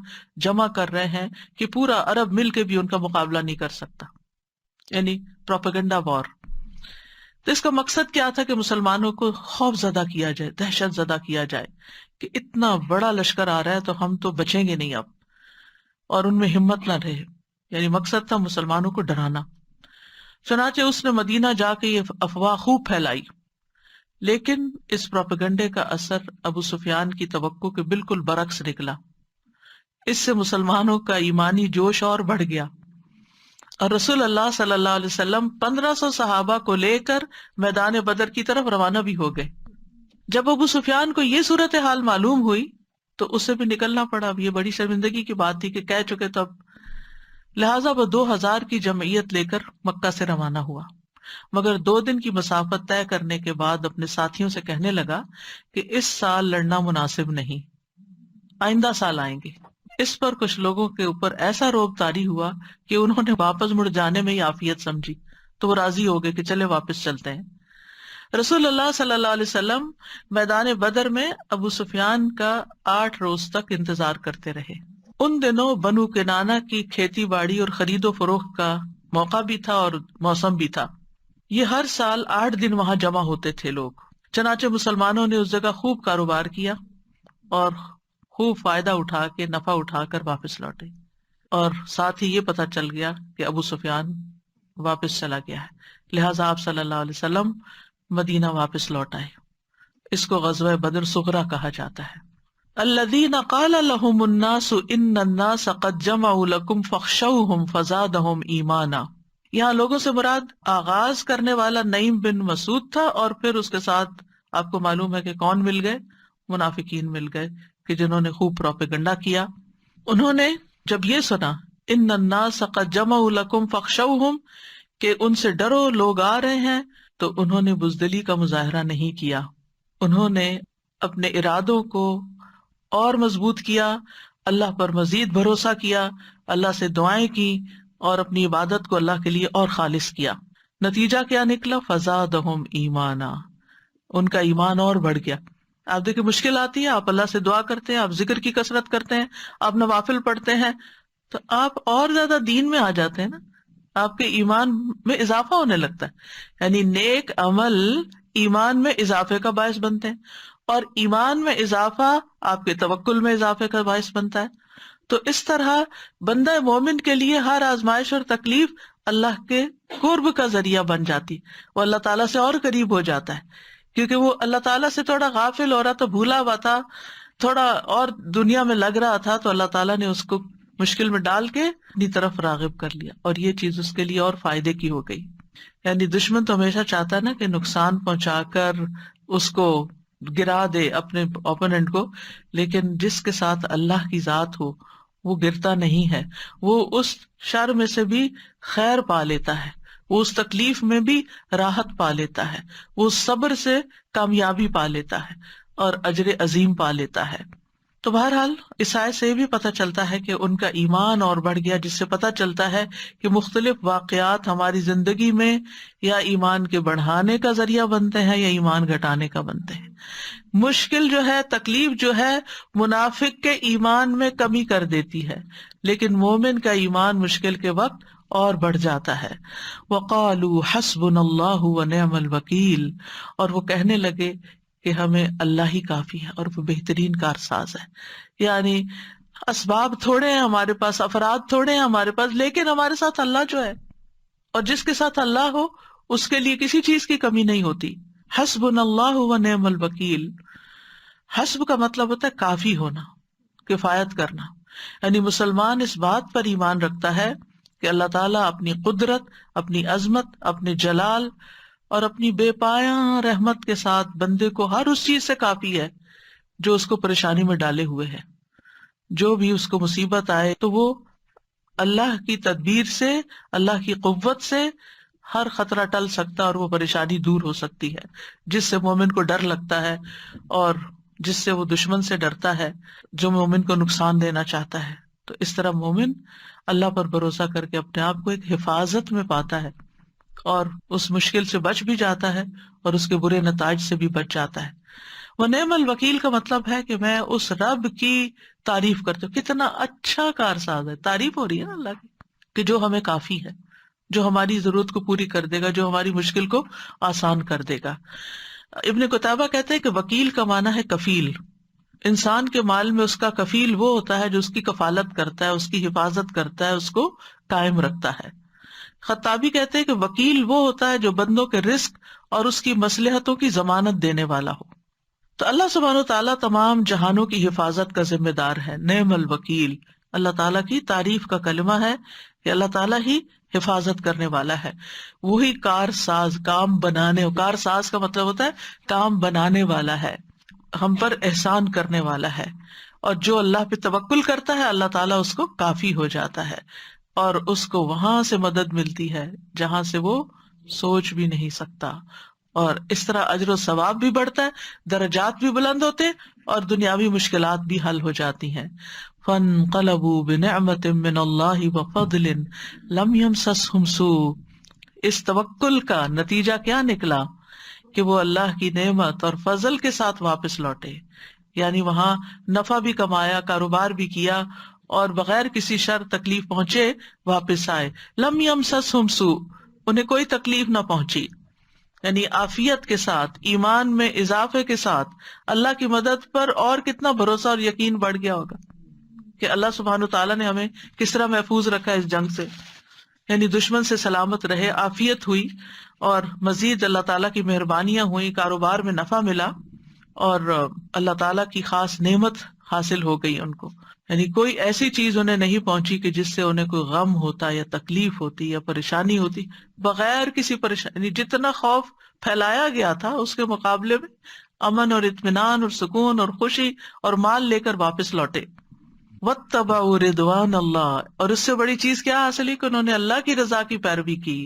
جمع کر رہے ہیں کہ پورا عرب مل کے بھی ان کا مقابلہ نہیں کر سکتا، یعنی پروپیگنڈا وار۔ تو اس کا مقصد کیا تھا کہ مسلمانوں کو خوف زدہ کیا جائے، دہشت زدہ کیا جائے کہ اتنا بڑا لشکر آ رہا ہے تو ہم تو بچیں گے نہیں اب، اور ان میں ہمت نہ رہے، یعنی مقصد تھا مسلمانوں کو ڈرانا۔ چنانچہ اس نے مدینہ جا کے یہ افواہ خوب پھیلائی، لیکن اس پروپیگنڈے کا اثر ابو سفیان کی توقع کے بالکل برعکس نکلا۔ اس سے مسلمانوں کا ایمانی جوش اور بڑھ گیا، اور رسول اللہ صلی اللہ علیہ وسلم 1500 صحابہ کو لے کر میدان بدر کی طرف روانہ بھی ہو گئے۔ جب ابو سفیان کو یہ صورتحال معلوم ہوئی تو اسے بھی نکلنا پڑا۔ اب یہ بڑی شرمندگی کی بات تھی کہ کہہ چکے تو اب، لہٰذا وہ 2000 کی جمعیت لے کر مکہ سے روانہ ہوا، مگر 2 دن کی مسافت طے کرنے کے بعد اپنے ساتھیوں سے کہنے لگا کہ اس سال لڑنا مناسب نہیں، آئندہ سال آئیں گے۔ اس پر کچھ لوگوں کے اوپر ایسا روب طاری ہوا کہ انہوں نے واپس مڑ جانے میں ہی عافیت سمجھی، تو وہ راضی ہو گئے کہ چلے واپس چلتے ہیں۔ رسول اللہ صلی اللہ علیہ وسلم میدان بدر میں ابو سفیان کا 8 روز تک انتظار کرتے رہے۔ ان دنوں بنو کنانہ کی کھیتی باڑی اور خرید و فروخت کا موقع بھی تھا اور موسم بھی تھا۔ یہ ہر سال 8 دن وہاں جمع ہوتے تھے لوگ، چنانچہ مسلمانوں نے اس جگہ خوب کاروبار کیا اور خوب فائدہ اٹھا کے نفع اٹھا کر واپس لوٹے، اور ساتھ ہی یہ پتہ چل گیا کہ ابو سفیان واپس چلا گیا ہے، لہٰذا آپ صلی اللہ علیہ وسلم مدینہ واپس لوٹ آئے۔ اس کو غزوہ بدر صغریٰ کہا جاتا ہے۔ الذین قال لهم الناس ان الناس قد جمعوا لكم فاخشوهم فزادهم ایمانا، یہاں لوگوں سے مراد آغاز کرنے والا نعیم بن مسعود تھا، اور پھر اس کے ساتھ آپ کو معلوم ہے کہ کون مل گئے، منافقین مل گئے کہ جنہوں نے خوب پروپیگنڈا کیا۔ انہوں نے جب یہ سنا ان الناس قد جمعوا لكم فاخشوهم کہ ان سے ڈرو لوگ آ رہے ہیں، تو انہوں نے بزدلی کا مظاہرہ نہیں کیا، انہوں نے اپنے ارادوں کو اور مضبوط کیا، اللہ پر مزید بھروسہ کیا، اللہ سے دعائیں کی اور اپنی عبادت کو اللہ کے لیے اور خالص کیا۔ نتیجہ کیا نکلا؟ فزادہم ایمانا، ان کا ایمان اور بڑھ گیا۔ آپ دیکھیں مشکل آتی ہے، آپ اللہ سے دعا کرتے ہیں، آپ ذکر کی کثرت کرتے ہیں، آپ نوافل پڑھتے ہیں، تو آپ اور زیادہ دین میں آ جاتے ہیں نا، آپ کے ایمان میں اضافہ ہونے لگتا ہے، یعنی نیک عمل ایمان میں اضافے کا باعث بنتے ہیں، اور ایمان میں اضافہ آپ کے توکل میں اضافے کا باعث بنتا ہے. تو اس طرح بندہ مومن کے لیے ہر آزمائش اور تکلیف اللہ کے قرب کا ذریعہ بن جاتی، وہ اللہ تعالیٰ سے اور قریب ہو جاتا ہے، کیونکہ وہ اللہ تعالیٰ سے تھوڑا غافل ہو رہا تھا، بھولا ہوا تھا، تھوڑا اور دنیا میں لگ رہا تھا، تو اللہ تعالیٰ نے اس کو مشکل میں ڈال کے اپنی طرف راغب کر لیا، اور یہ چیز اس کے لیے اور فائدے کی ہو گئی. یعنی دشمن تو ہمیشہ چاہتا ہے نا کہ نقصان پہنچا کر اس کو گرا دے اپنے اوپوننٹ کو، لیکن جس کے ساتھ اللہ کی ذات ہو وہ گرتا نہیں ہے، وہ اس شر میں سے بھی خیر پا لیتا ہے، وہ اس تکلیف میں بھی راحت پا لیتا ہے، وہ صبر سے کامیابی پا لیتا ہے اور اجر عظیم پا لیتا ہے. تو بہرحال اس آیت سے بھی پتہ چلتا ہے کہ ان کا ایمان اور بڑھ گیا، جس سے پتہ چلتا ہے کہ مختلف واقعات ہماری زندگی میں یا ایمان کے بڑھانے کا ذریعہ بنتے ہیں یا ایمان گھٹانے کا بنتے ہیں. مشکل جو ہے، تکلیف جو ہے، منافق کے ایمان میں کمی کر دیتی ہے، لیکن مومن کا ایمان مشکل کے وقت اور بڑھ جاتا ہے. وَقَالُوا حَسْبُنَا اللَّهُ وَنِعْمَ الْوَكِيلُ، اور وہ کہنے لگے کہ ہمیں اللہ ہی کافی ہے اور وہ بہترین کارساز ہے. یعنی اسباب تھوڑے ہیں ہمارے پاس، افراد تھوڑے ہیں ہمارے پاس، لیکن ہمارے ساتھ اللہ جو ہے، اور جس کے ساتھ اللہ ہو اس کے لیے کسی چیز کی کمی نہیں ہوتی. حسبنا اللہ ونعم الوکیل. حسب کا مطلب ہوتا ہے کافی ہونا، کفایت کرنا. یعنی مسلمان اس بات پر ایمان رکھتا ہے کہ اللہ تعالیٰ اپنی قدرت، اپنی عظمت، اپنے جلال اور اپنی بے پایاں رحمت کے ساتھ بندے کو ہر اس چیز سے کافی ہے جو اس کو پریشانی میں ڈالے ہوئے ہے. جو بھی اس کو مصیبت آئے تو وہ اللہ کی تدبیر سے، اللہ کی قوت سے ہر خطرہ ٹل سکتا اور وہ پریشانی دور ہو سکتی ہے. جس سے مومن کو ڈر لگتا ہے اور جس سے وہ دشمن سے ڈرتا ہے جو مومن کو نقصان دینا چاہتا ہے. تو اس طرح مومن اللہ پر بھروسہ کر کے اپنے آپ کو ایک حفاظت میں پاتا ہے اور اس مشکل سے بچ بھی جاتا ہے اور اس کے برے نتائج سے بھی بچ جاتا ہے. وَنِعْمَ الْوَكِيلُ کا مطلب ہے کہ میں اس رب کی تعریف کرتا ہوں، کتنا اچھا کارساز ہے. تعریف ہو رہی ہے نا اللہ کی کہ جو ہمیں کافی ہے، جو ہماری ضرورت کو پوری کر دے گا، جو ہماری مشکل کو آسان کر دے گا. ابن قتیبہ کہتے ہیں کہ وکیل کا معنی ہے کفیل. انسان کے مال میں اس کا کفیل وہ ہوتا ہے جو اس کی کفالت کرتا ہے، اس کی حفاظت کرتا ہے، اس کو قائم رکھتا ہے. خطابی کہتے ہیں کہ وکیل وہ ہوتا ہے جو بندوں کے رزق اور اس کی مصلحتوں کی ضمانت دینے والا ہو. تو اللہ سبحانہ وتعالیٰ تمام جہانوں کی حفاظت کا ذمہ دار ہے. نعم الوکیل اللہ تعالیٰ کی تعریف کا کلمہ ہے کہ اللہ تعالیٰ ہی حفاظت کرنے والا ہے. وہی کار ساز، کام بنانے، کار ساز کا مطلب ہوتا ہے کام بنانے والا ہے، ہم پر احسان کرنے والا ہے. اور جو اللہ پہ توکل کرتا ہے اللہ تعالیٰ اس کو کافی ہو جاتا ہے اور اس کو وہاں سے مدد ملتی ہے جہاں سے وہ سوچ بھی نہیں سکتا. اور اس طرح اجر و ثواب بھی بڑھتا ہے، درجات بھی بلند ہوتے اور دنیاوی مشکلات بھی حل ہو جاتی ہیں. فَانْقَلَبُوا بِنِعْمَةٍ مِّنَ اللَّهِ وَفَضْلٍ لَمْ يَمْسَسْهُمْ سُوءٌ. اس توکل کا نتیجہ کیا نکلا کہ وہ اللہ کی نعمت اور فضل کے ساتھ واپس لوٹے. یعنی وہاں نفع بھی کمایا، کاروبار بھی کیا اور بغیر کسی شر تکلیف پہنچے واپس آئے. لَمْ يَمْسَسْهُمْ سُوءٌ، انہیں کوئی تکلیف نہ پہنچی. یعنی عافیت کے ساتھ، ایمان میں اضافے کے ساتھ اللہ کی مدد پر اور کتنا بھروسہ اور یقین بڑھ گیا ہوگا کہ اللہ سبحانہ وتعالیٰ نے ہمیں کس طرح محفوظ رکھا ہے اس جنگ سے. یعنی دشمن سے سلامت رہے، عافیت ہوئی اور مزید اللہ تعالیٰ کی مہربانیاں ہوئی، کاروبار میں نفع ملا اور اللہ تعالیٰ کی خاص نعمت حاصل ہو گئی ان کو. یعنی کوئی ایسی چیز انہیں نہیں پہنچی کہ جس سے انہیں کوئی غم ہوتا یا تکلیف ہوتی یا پریشانی ہوتی. بغیر کسی پریشانی، جتنا خوف پھیلایا گیا تھا اس کے مقابلے میں امن اور اطمینان اور سکون اور خوشی اور مال لے کر واپس لوٹے. واتبعوا رضوان اللہ، اور اس سے بڑی چیز کیا حاصل ہے کہ انہوں نے اللہ کی رضا کی پیروی کی.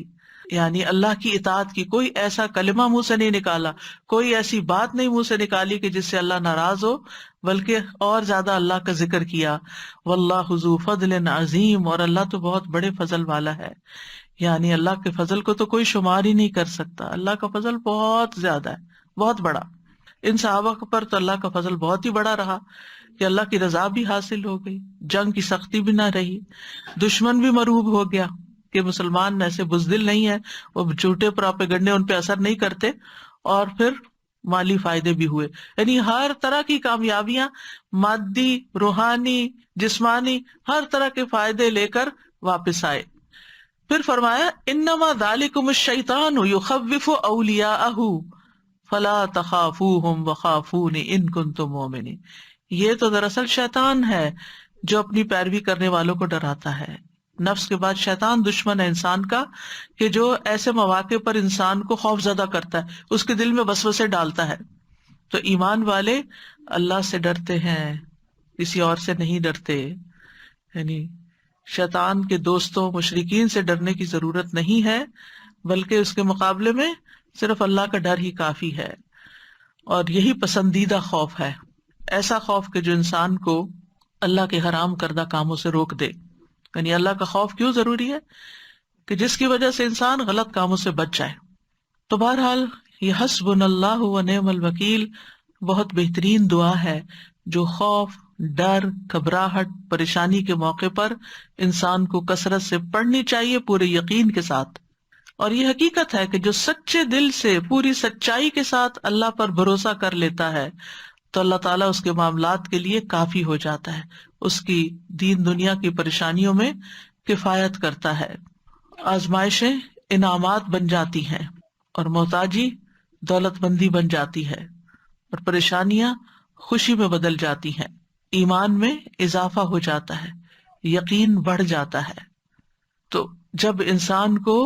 یعنی اللہ کی اطاعت کی، کوئی ایسا کلمہ منہ سے نہیں نکالا، کوئی ایسی بات نہیں منہ سے نکالی کہ جس سے اللہ ناراض ہو، بلکہ اور زیادہ اللہ کا ذکر کیا. واللہ ذو فضل عظیم، اور اللہ تو بہت بڑے فضل والا ہے. یعنی اللہ کے فضل کو تو کوئی شمار ہی نہیں کر سکتا. اللہ کا فضل بہت زیادہ ہے، بہت بڑا. ان صحابہ پر تو اللہ کا فضل بہت ہی بڑا رہا کہ اللہ کی رضا بھی حاصل ہو گئی، جنگ کی سختی بھی نہ رہی، دشمن بھی مرعوب ہو گیا کہ مسلمان ایسے بزدل نہیں ہے، وہ جھوٹے پراپیگنڈے ان پہ اثر نہیں کرتے، اور پھر مالی فائدے بھی ہوئے، یعنی ہر طرح کی کامیابیاں، مادی، روحانی، جسمانی، ہر طرح کے فائدے لے کر واپس آئے۔ پھر فرمایا انما ذالکم الشیطان یخوف اولیاءہ فلا تخافوہم وخافون ان کنتم مؤمنین، یہ تو دراصل شیطان ہے جو اپنی پیروی کرنے والوں کو ڈراتا ہے۔ نفس کے بعد شیطان دشمن ہے انسان کا، کہ جو ایسے مواقع پر انسان کو خوف زدہ کرتا ہے، اس کے دل میں وسوسے ڈالتا ہے۔ تو ایمان والے اللہ سے ڈرتے ہیں، کسی اور سے نہیں ڈرتے، یعنی شیطان کے دوستوں مشرکین سے ڈرنے کی ضرورت نہیں ہے، بلکہ اس کے مقابلے میں صرف اللہ کا ڈر ہی کافی ہے، اور یہی پسندیدہ خوف ہے، ایسا خوف کہ جو انسان کو اللہ کے حرام کردہ کاموں سے روک دے۔ یعنی اللہ کا خوف کیوں ضروری ہے؟ کہ جس کی وجہ سے انسان غلط کاموں سے بچ جائے۔ تو بہرحال یہ حسبنا اللہ و نعم الوکیل بہت بہترین دعا ہے جو خوف، ڈر، گھبراہٹ، پریشانی کے موقع پر انسان کو کثرت سے پڑھنی چاہیے پورے یقین کے ساتھ۔ اور یہ حقیقت ہے کہ جو سچے دل سے پوری سچائی کے ساتھ اللہ پر بھروسہ کر لیتا ہے تو اللہ تعالیٰ اس کے معاملات کے لیے کافی ہو جاتا ہے، اس کی دین دنیا کی پریشانیوں میں کفایت کرتا ہے۔ آزمائشیں انعامات بن جاتی ہیں، اور محتاجی دولت مندی بن جاتی ہے، اور پریشانیاں خوشی میں بدل جاتی ہیں، ایمان میں اضافہ ہو جاتا ہے، یقین بڑھ جاتا ہے۔ تو جب انسان کو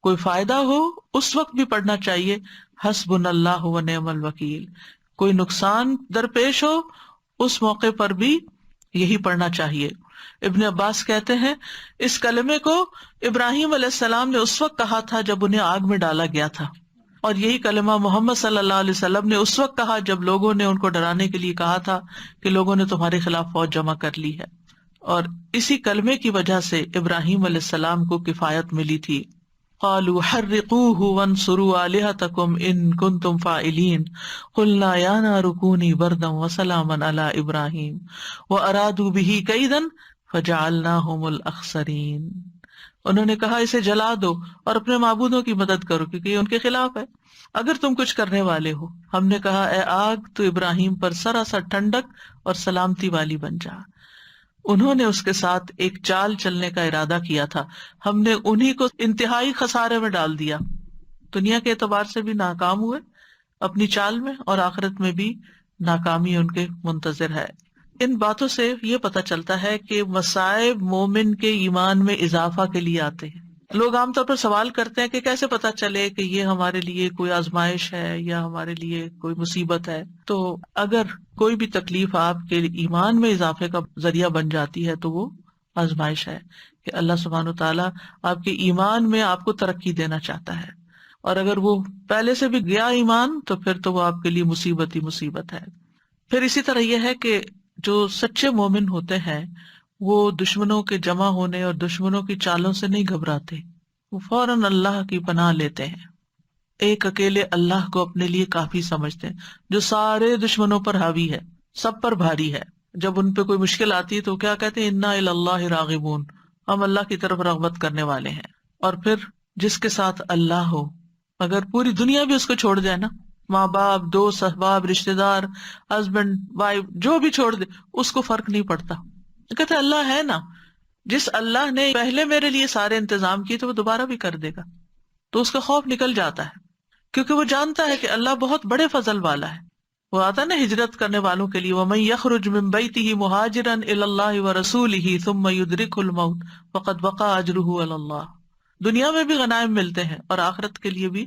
کوئی فائدہ ہو اس وقت بھی پڑھنا چاہیے حسبنا اللہ و نعم الوکیل، کوئی نقصان درپیش ہو اس موقع پر بھی یہی پڑھنا چاہیے۔ ابن عباس کہتے ہیں اس کلمے کو ابراہیم علیہ السلام نے اس وقت کہا تھا جب انہیں آگ میں ڈالا گیا تھا، اور یہی کلمہ محمد صلی اللہ علیہ وسلم نے اس وقت کہا جب لوگوں نے ان کو ڈرانے کے لیے کہا تھا کہ لوگوں نے تمہارے خلاف فوج جمع کر لی ہے، اور اسی کلمے کی وجہ سے ابراہیم علیہ السلام کو کفایت ملی تھی۔ قالوا حرقوه وانصروا آلهتكم ان كنتم فاعلين قلنا يا نار كوني بردا وسلاما على ابراہیم وارادوا به كيدا فجعلناهم الاخسرين، انہوں نے کہا اسے جلا دو اور اپنے معبودوں کی مدد کرو کیونکہ یہ ان کے خلاف ہے، اگر تم کچھ کرنے والے ہو۔ ہم نے کہا اے آگ تو ابراہیم پر سراسر ٹھنڈک اور سلامتی والی بن جا۔ انہوں نے اس کے ساتھ ایک چال چلنے کا ارادہ کیا تھا، ہم نے انہی کو انتہائی خسارے میں ڈال دیا، دنیا کے اعتبار سے بھی ناکام ہوئے اپنی چال میں، اور آخرت میں بھی ناکامی ان کے منتظر ہے۔ ان باتوں سے یہ پتہ چلتا ہے کہ مصائب مومن کے ایمان میں اضافہ کے لیے آتے ہیں۔ لوگ عام طور پر سوال کرتے ہیں کہ کیسے پتہ چلے کہ یہ ہمارے لیے کوئی آزمائش ہے یا ہمارے لیے کوئی مصیبت ہے؟ تو اگر کوئی بھی تکلیف آپ کے ایمان میں اضافے کا ذریعہ بن جاتی ہے تو وہ آزمائش ہے، کہ اللہ سبحانہ وتعالیٰ آپ کے ایمان میں آپ کو ترقی دینا چاہتا ہے، اور اگر وہ پہلے سے بھی گیا ایمان تو پھر تو وہ آپ کے لیے مصیبت ہی مصیبت ہے۔ پھر اسی طرح یہ ہے کہ جو سچے مومن ہوتے ہیں وہ دشمنوں کے جمع ہونے اور دشمنوں کی چالوں سے نہیں گھبراتے، وہ فوراً اللہ کی پناہ لیتے ہیں، ایک اکیلے اللہ کو اپنے لیے کافی سمجھتے ہیں جو سارے دشمنوں پر حاوی ہے، سب پر بھاری ہے۔ جب ان پہ کوئی مشکل آتی ہے تو کیا کہتے ہیں انا الی اللہ راغبون، ہم اللہ کی طرف رغبت کرنے والے ہیں۔ اور پھر جس کے ساتھ اللہ ہو، اگر پوری دنیا بھی اس کو چھوڑ جائے نا، ماں باپ، دوست احباب، رشتے دار، ہسبینڈ وائف، جو بھی چھوڑ دے اس کو فرق نہیں پڑتا، کہتے اللہ ہے نا، جس اللہ نے پہلے میرے لیے سارے انتظام کیے تو وہ دوبارہ بھی کر دے گا، تو اس کا خوف نکل جاتا ہے، کیونکہ وہ جانتا ہے کہ اللہ بہت بڑے فضل والا ہے۔ وہ آتا نا ہجرت کرنے والوں کے لیے وَمَن يَخْرُجْ مِن بَيْتِهِ مُهَاجِرًا إِلَى اللَّهِ وَرَسُولِهِ ثُمَّ يُدْرِكْهُ الْمَوْتُ فَقَدْ وَقَعَ أَجْرُهُ عَلَى اللَّهِ، دنیا میں بھی غنائم ملتے ہیں اور آخرت کے لیے بھی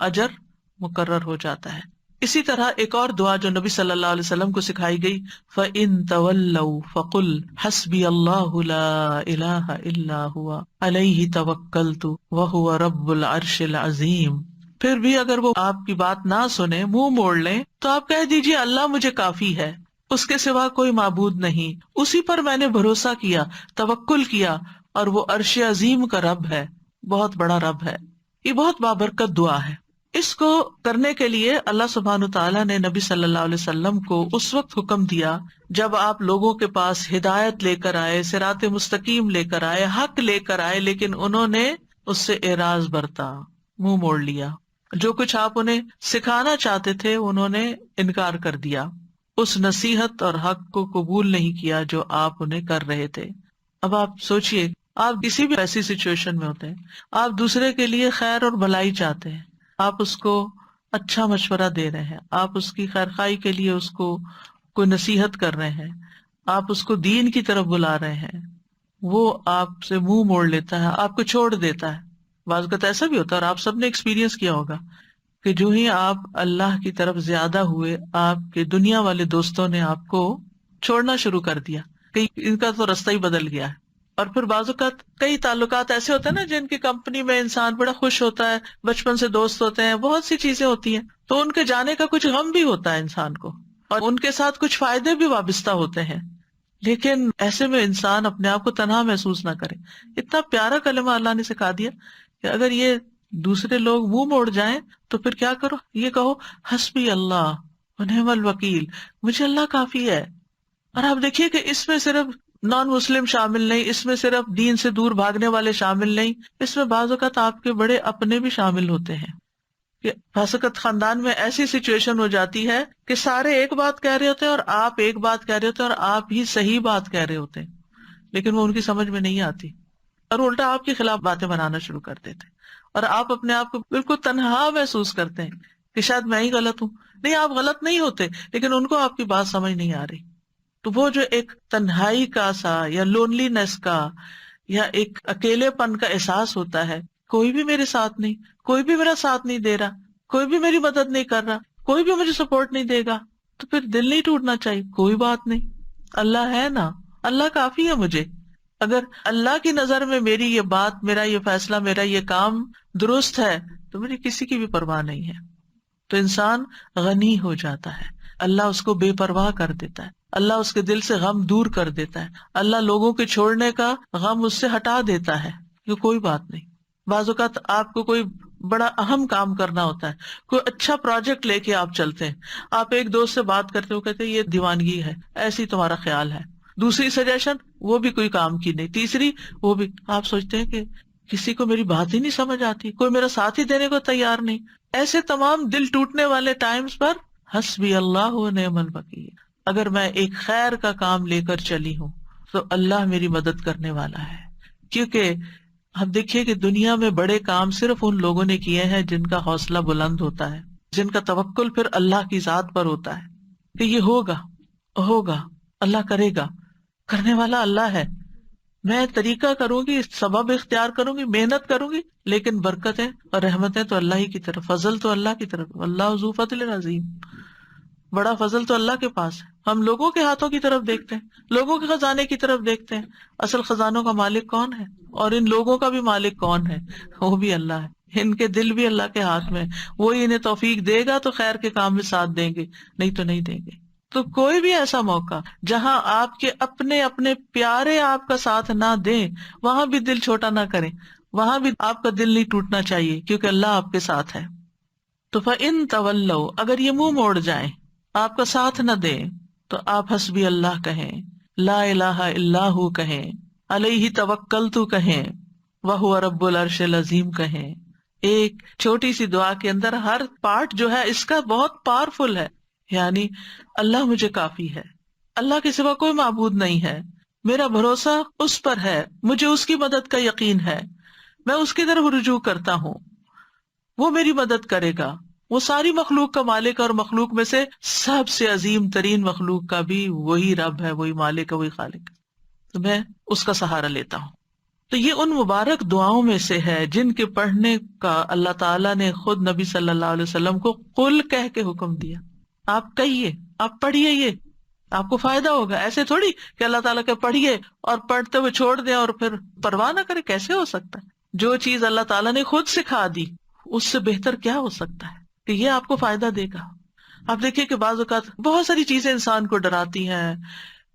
اجر مقرر ہو جاتا ہے۔ اسی طرح ایک اور دعا جو نبی صلی اللہ علیہ وسلم کو سکھائی گئی، فَإِن تَوَلَّوْا فَقُلْ حَسْبِيَ اللَّهُ لَا إِلَٰهَ إِلَّا هُوَ عَلَيْهِ تَوَكَّلْتُ وَهُوَ رَبُّ الْعَرْشِ الْعَظِيمِ۔ پھر بھی اگر وہ آپ کی بات نہ سنے، منہ موڑ لیں، تو آپ کہہ دیجئے اللہ مجھے کافی ہے، اس کے سوا کوئی معبود نہیں، اسی پر میں نے بھروسہ کیا، توکل کیا، اور وہ عرش عظیم کا رب ہے، بہت بڑا رب ہے۔ یہ بہت بابرکت دعا ہے۔ اس کو کرنے کے لیے اللہ سبحانہ تعالیٰ نے نبی صلی اللہ علیہ وسلم کو اس وقت حکم دیا جب آپ لوگوں کے پاس ہدایت لے کر آئے، صراط مستقیم لے کر آئے، حق لے کر آئے، لیکن انہوں نے اس سے اعراض برتا، منہ موڑ لیا۔ جو کچھ آپ انہیں سکھانا چاہتے تھے انہوں نے انکار کر دیا، اس نصیحت اور حق کو قبول نہیں کیا جو آپ انہیں کر رہے تھے۔ اب آپ سوچئے، آپ کسی بھی ایسی سچویشن میں ہوتے ہیں، آپ دوسرے کے لیے خیر اور بھلائی چاہتے ہیں، آپ اس کو اچھا مشورہ دے رہے ہیں، آپ اس کی خیر خواہی کے لیے اس کو کوئی نصیحت کر رہے ہیں، آپ اس کو دین کی طرف بلا رہے ہیں، وہ آپ سے منہ موڑ لیتا ہے، آپ کو چھوڑ دیتا ہے۔ بعض اوقات ایسا بھی ہوتا ہے، اور آپ سب نے ایکسپیرینس کیا ہوگا کہ جو ہی آپ اللہ کی طرف زیادہ ہوئے، آپ کے دنیا والے دوستوں نے آپ کو چھوڑنا شروع کر دیا کہ ان کا تو راستہ ہی بدل گیا ہے۔ اور پھر بعض اوقات کئی تعلقات ایسے ہوتے ہیں نا جن کی کمپنی میں انسان بڑا خوش ہوتا ہے، بچپن سے دوست ہوتے ہیں، بہت سی چیزیں ہوتی ہیں، تو ان کے جانے کا کچھ غم بھی ہوتا ہے انسان کو، اور ان کے ساتھ کچھ فائدے بھی وابستہ ہوتے ہیں، لیکن ایسے میں انسان اپنے آپ کو تنہا محسوس نہ کرے۔ اتنا پیارا کلمہ اللہ نے سکھا دیا کہ اگر یہ دوسرے لوگ منہ موڑ جائیں تو پھر کیا کرو، یہ کہو حسبی اللہ ونعم الوکیل، مجھے اللہ کافی ہے۔ اور آپ دیکھیے کہ اس میں صرف نان مسلم شامل نہیں، اس میں صرف دین سے دور بھاگنے والے شامل نہیں، اس میں بعض اوقات آپ کے بڑے اپنے بھی شامل ہوتے ہیں کہ بعض اوقات خاندان میں ایسی سچویشن ہو جاتی ہے کہ سارے ایک بات کہہ رہے ہوتے ہیں اور آپ ایک بات کہہ رہے ہوتے ہیں اور آپ ہی صحیح بات کہہ رہے ہوتے ہیں، لیکن وہ ان کی سمجھ میں نہیں آتی اور الٹا آپ کے خلاف باتیں بنانا شروع کر دیتے ہیں، اور آپ اپنے آپ کو بالکل تنہا محسوس کرتے ہیں کہ شاید میں ہی غلط ہوں۔ نہیں، آپ غلط نہیں ہوتے، لیکن ان کو آپ کی بات سمجھ نہیں آ رہی۔ تو وہ جو ایک تنہائی کا سا یا لونلی نیس کا یا ایک اکیلے پن کا احساس ہوتا ہے، کوئی بھی میرے ساتھ نہیں، کوئی بھی میرا ساتھ نہیں دے رہا، کوئی بھی میری مدد نہیں کر رہا، کوئی بھی مجھے سپورٹ نہیں دے گا، تو پھر دل نہیں ٹوٹنا چاہیے، کوئی بات نہیں، اللہ ہے نا، اللہ کافی ہے مجھے۔ اگر اللہ کی نظر میں میری یہ بات، میرا یہ فیصلہ، میرا یہ کام درست ہے تو مجھے کسی کی بھی پرواہ نہیں ہے۔ تو انسان غنی ہو جاتا ہے، اللہ اس کو بے پرواہ کر دیتا ہے، اللہ اس کے دل سے غم دور کر دیتا ہے، اللہ لوگوں کے چھوڑنے کا غم اس سے ہٹا دیتا ہے کہ کوئی بات نہیں۔ بعض اوقات آپ کو کوئی بڑا اہم کام کرنا ہوتا ہے، کوئی اچھا پروجیکٹ لے کے آپ چلتے ہیں، آپ ایک دوست سے بات کرتے ہو، کہتے ہیں یہ دیوانگی ہے، ایسی تمہارا خیال ہے، دوسری سجیشن وہ بھی کوئی کام کی نہیں، تیسری وہ بھی، آپ سوچتے ہیں کہ کسی کو میری بات ہی نہیں سمجھ آتی، کوئی میرا ساتھ ہی دینے کو تیار نہیں۔ ایسے تمام دل ٹوٹنے والے ٹائمز پر حسبی اللہ و نعم الوکیل، اگر میں ایک خیر کا کام لے کر چلی ہوں تو اللہ میری مدد کرنے والا ہے۔ کیونکہ ہم دیکھیے کہ دنیا میں بڑے کام صرف ان لوگوں نے کیے ہیں جن کا حوصلہ بلند ہوتا ہے، جن کا توکل پھر اللہ کی ذات پر ہوتا ہے کہ یہ ہوگا، اللہ کرے گا، کرنے والا اللہ ہے، میں طریقہ کروں گی، سبب اختیار کروں گی، محنت کروں گی، لیکن برکتیں اور رحمتیں تو اللہ ہی کی طرف، فضل تو اللہ کی طرف، اللہ ذو فضل عظیم، بڑا فضل تو اللہ کے پاس ہے۔ ہم لوگوں کے ہاتھوں کی طرف دیکھتے ہیں، لوگوں کے خزانے کی طرف دیکھتے ہیں، اصل خزانوں کا مالک کون ہے؟ اور ان لوگوں کا بھی مالک کون ہے؟ وہ بھی اللہ ہے، ان کے دل بھی اللہ کے ہاتھ میں، وہی انہیں توفیق دے گا تو خیر کے کام میں ساتھ دیں گے، نہیں تو نہیں دیں گے۔ تو کوئی بھی ایسا موقع جہاں آپ کے اپنے پیارے آپ کا ساتھ نہ دیں، وہاں بھی دل چھوٹا نہ کریں، وہاں بھی آپ کا دل نہیں ٹوٹنا چاہیے، کیونکہ اللہ آپ کے ساتھ ہے۔ تو فَإِن تَوَلَّوْا، اگر یہ منہ موڑ جائیں، آپ کا ساتھ نہ دیں، تو آپ حسبی اللہ کہیں، لا الہ الا ہو کہیں، علیہ توکلت کہیں، وہو رب العرش العظیم کہیں۔ ایک چھوٹی سی دعا کے اندر ہر پارٹ جو ہے اس کا بہت پاورفل ہے، یعنی اللہ مجھے کافی ہے، اللہ کے سوا کوئی معبود نہیں ہے، میرا بھروسہ اس پر ہے، مجھے اس کی مدد کا یقین ہے، میں اس کی طرف رجوع کرتا ہوں، وہ میری مدد کرے گا، وہ ساری مخلوق کا مالک، اور مخلوق میں سے سب سے عظیم ترین مخلوق کا بھی وہی رب ہے، وہی مالک ہے، وہی خالق ہے، تو میں اس کا سہارا لیتا ہوں۔ تو یہ ان مبارک دعاؤں میں سے ہے جن کے پڑھنے کا اللہ تعالیٰ نے خود نبی صلی اللہ علیہ وسلم کو قل کہہ کے حکم دیا، آپ کہیے، آپ پڑھیے، یہ آپ کو فائدہ ہوگا۔ ایسے تھوڑی کہ اللہ تعالیٰ کے پڑھیے اور پڑھتے ہوئے چھوڑ دیں اور پھر پرواہ نہ کرے، کیسے ہو سکتا ہے؟ جو چیز اللہ تعالیٰ نے خود سکھا دی اس سے بہتر کیا ہو سکتا ہے کہ یہ آپ کو فائدہ دے گا۔ آپ دیکھیے کہ بعض اوقات بہت ساری چیزیں انسان کو ڈراتی ہیں،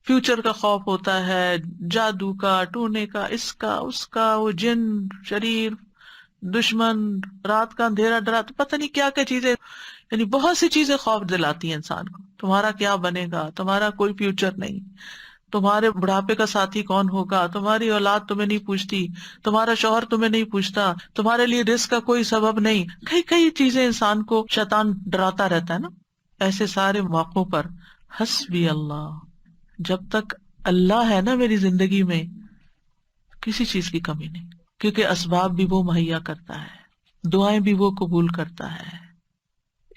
فیوچر کا خوف ہوتا ہے، جادو کا، ٹونے کا، اس کا، وہ جن، شریر، دشمن، رات کا اندھیرا ڈراتا، پتہ نہیں کیا کیا چیزیں، یعنی بہت سی چیزیں خوف دلاتی ہیں انسان کو، تمہارا کیا بنے گا، تمہارا کوئی فیوچر نہیں، تمہارے بڑھاپے کا ساتھی کون ہوگا، تمہاری اولاد تمہیں نہیں پوچھتی، تمہارا شوہر تمہیں نہیں پوچھتا، تمہارے لیے رزق کا کوئی سبب نہیں، کئی کئی چیزیں انسان کو شیطان ڈراتا رہتا ہے نا. ایسے سارے موقعوں پر حسبی اللہ، جب تک اللہ ہے نا میری زندگی میں کسی چیز کی کمی نہیں، کیونکہ اسباب بھی وہ مہیا کرتا ہے، دعائیں بھی وہ قبول کرتا ہے،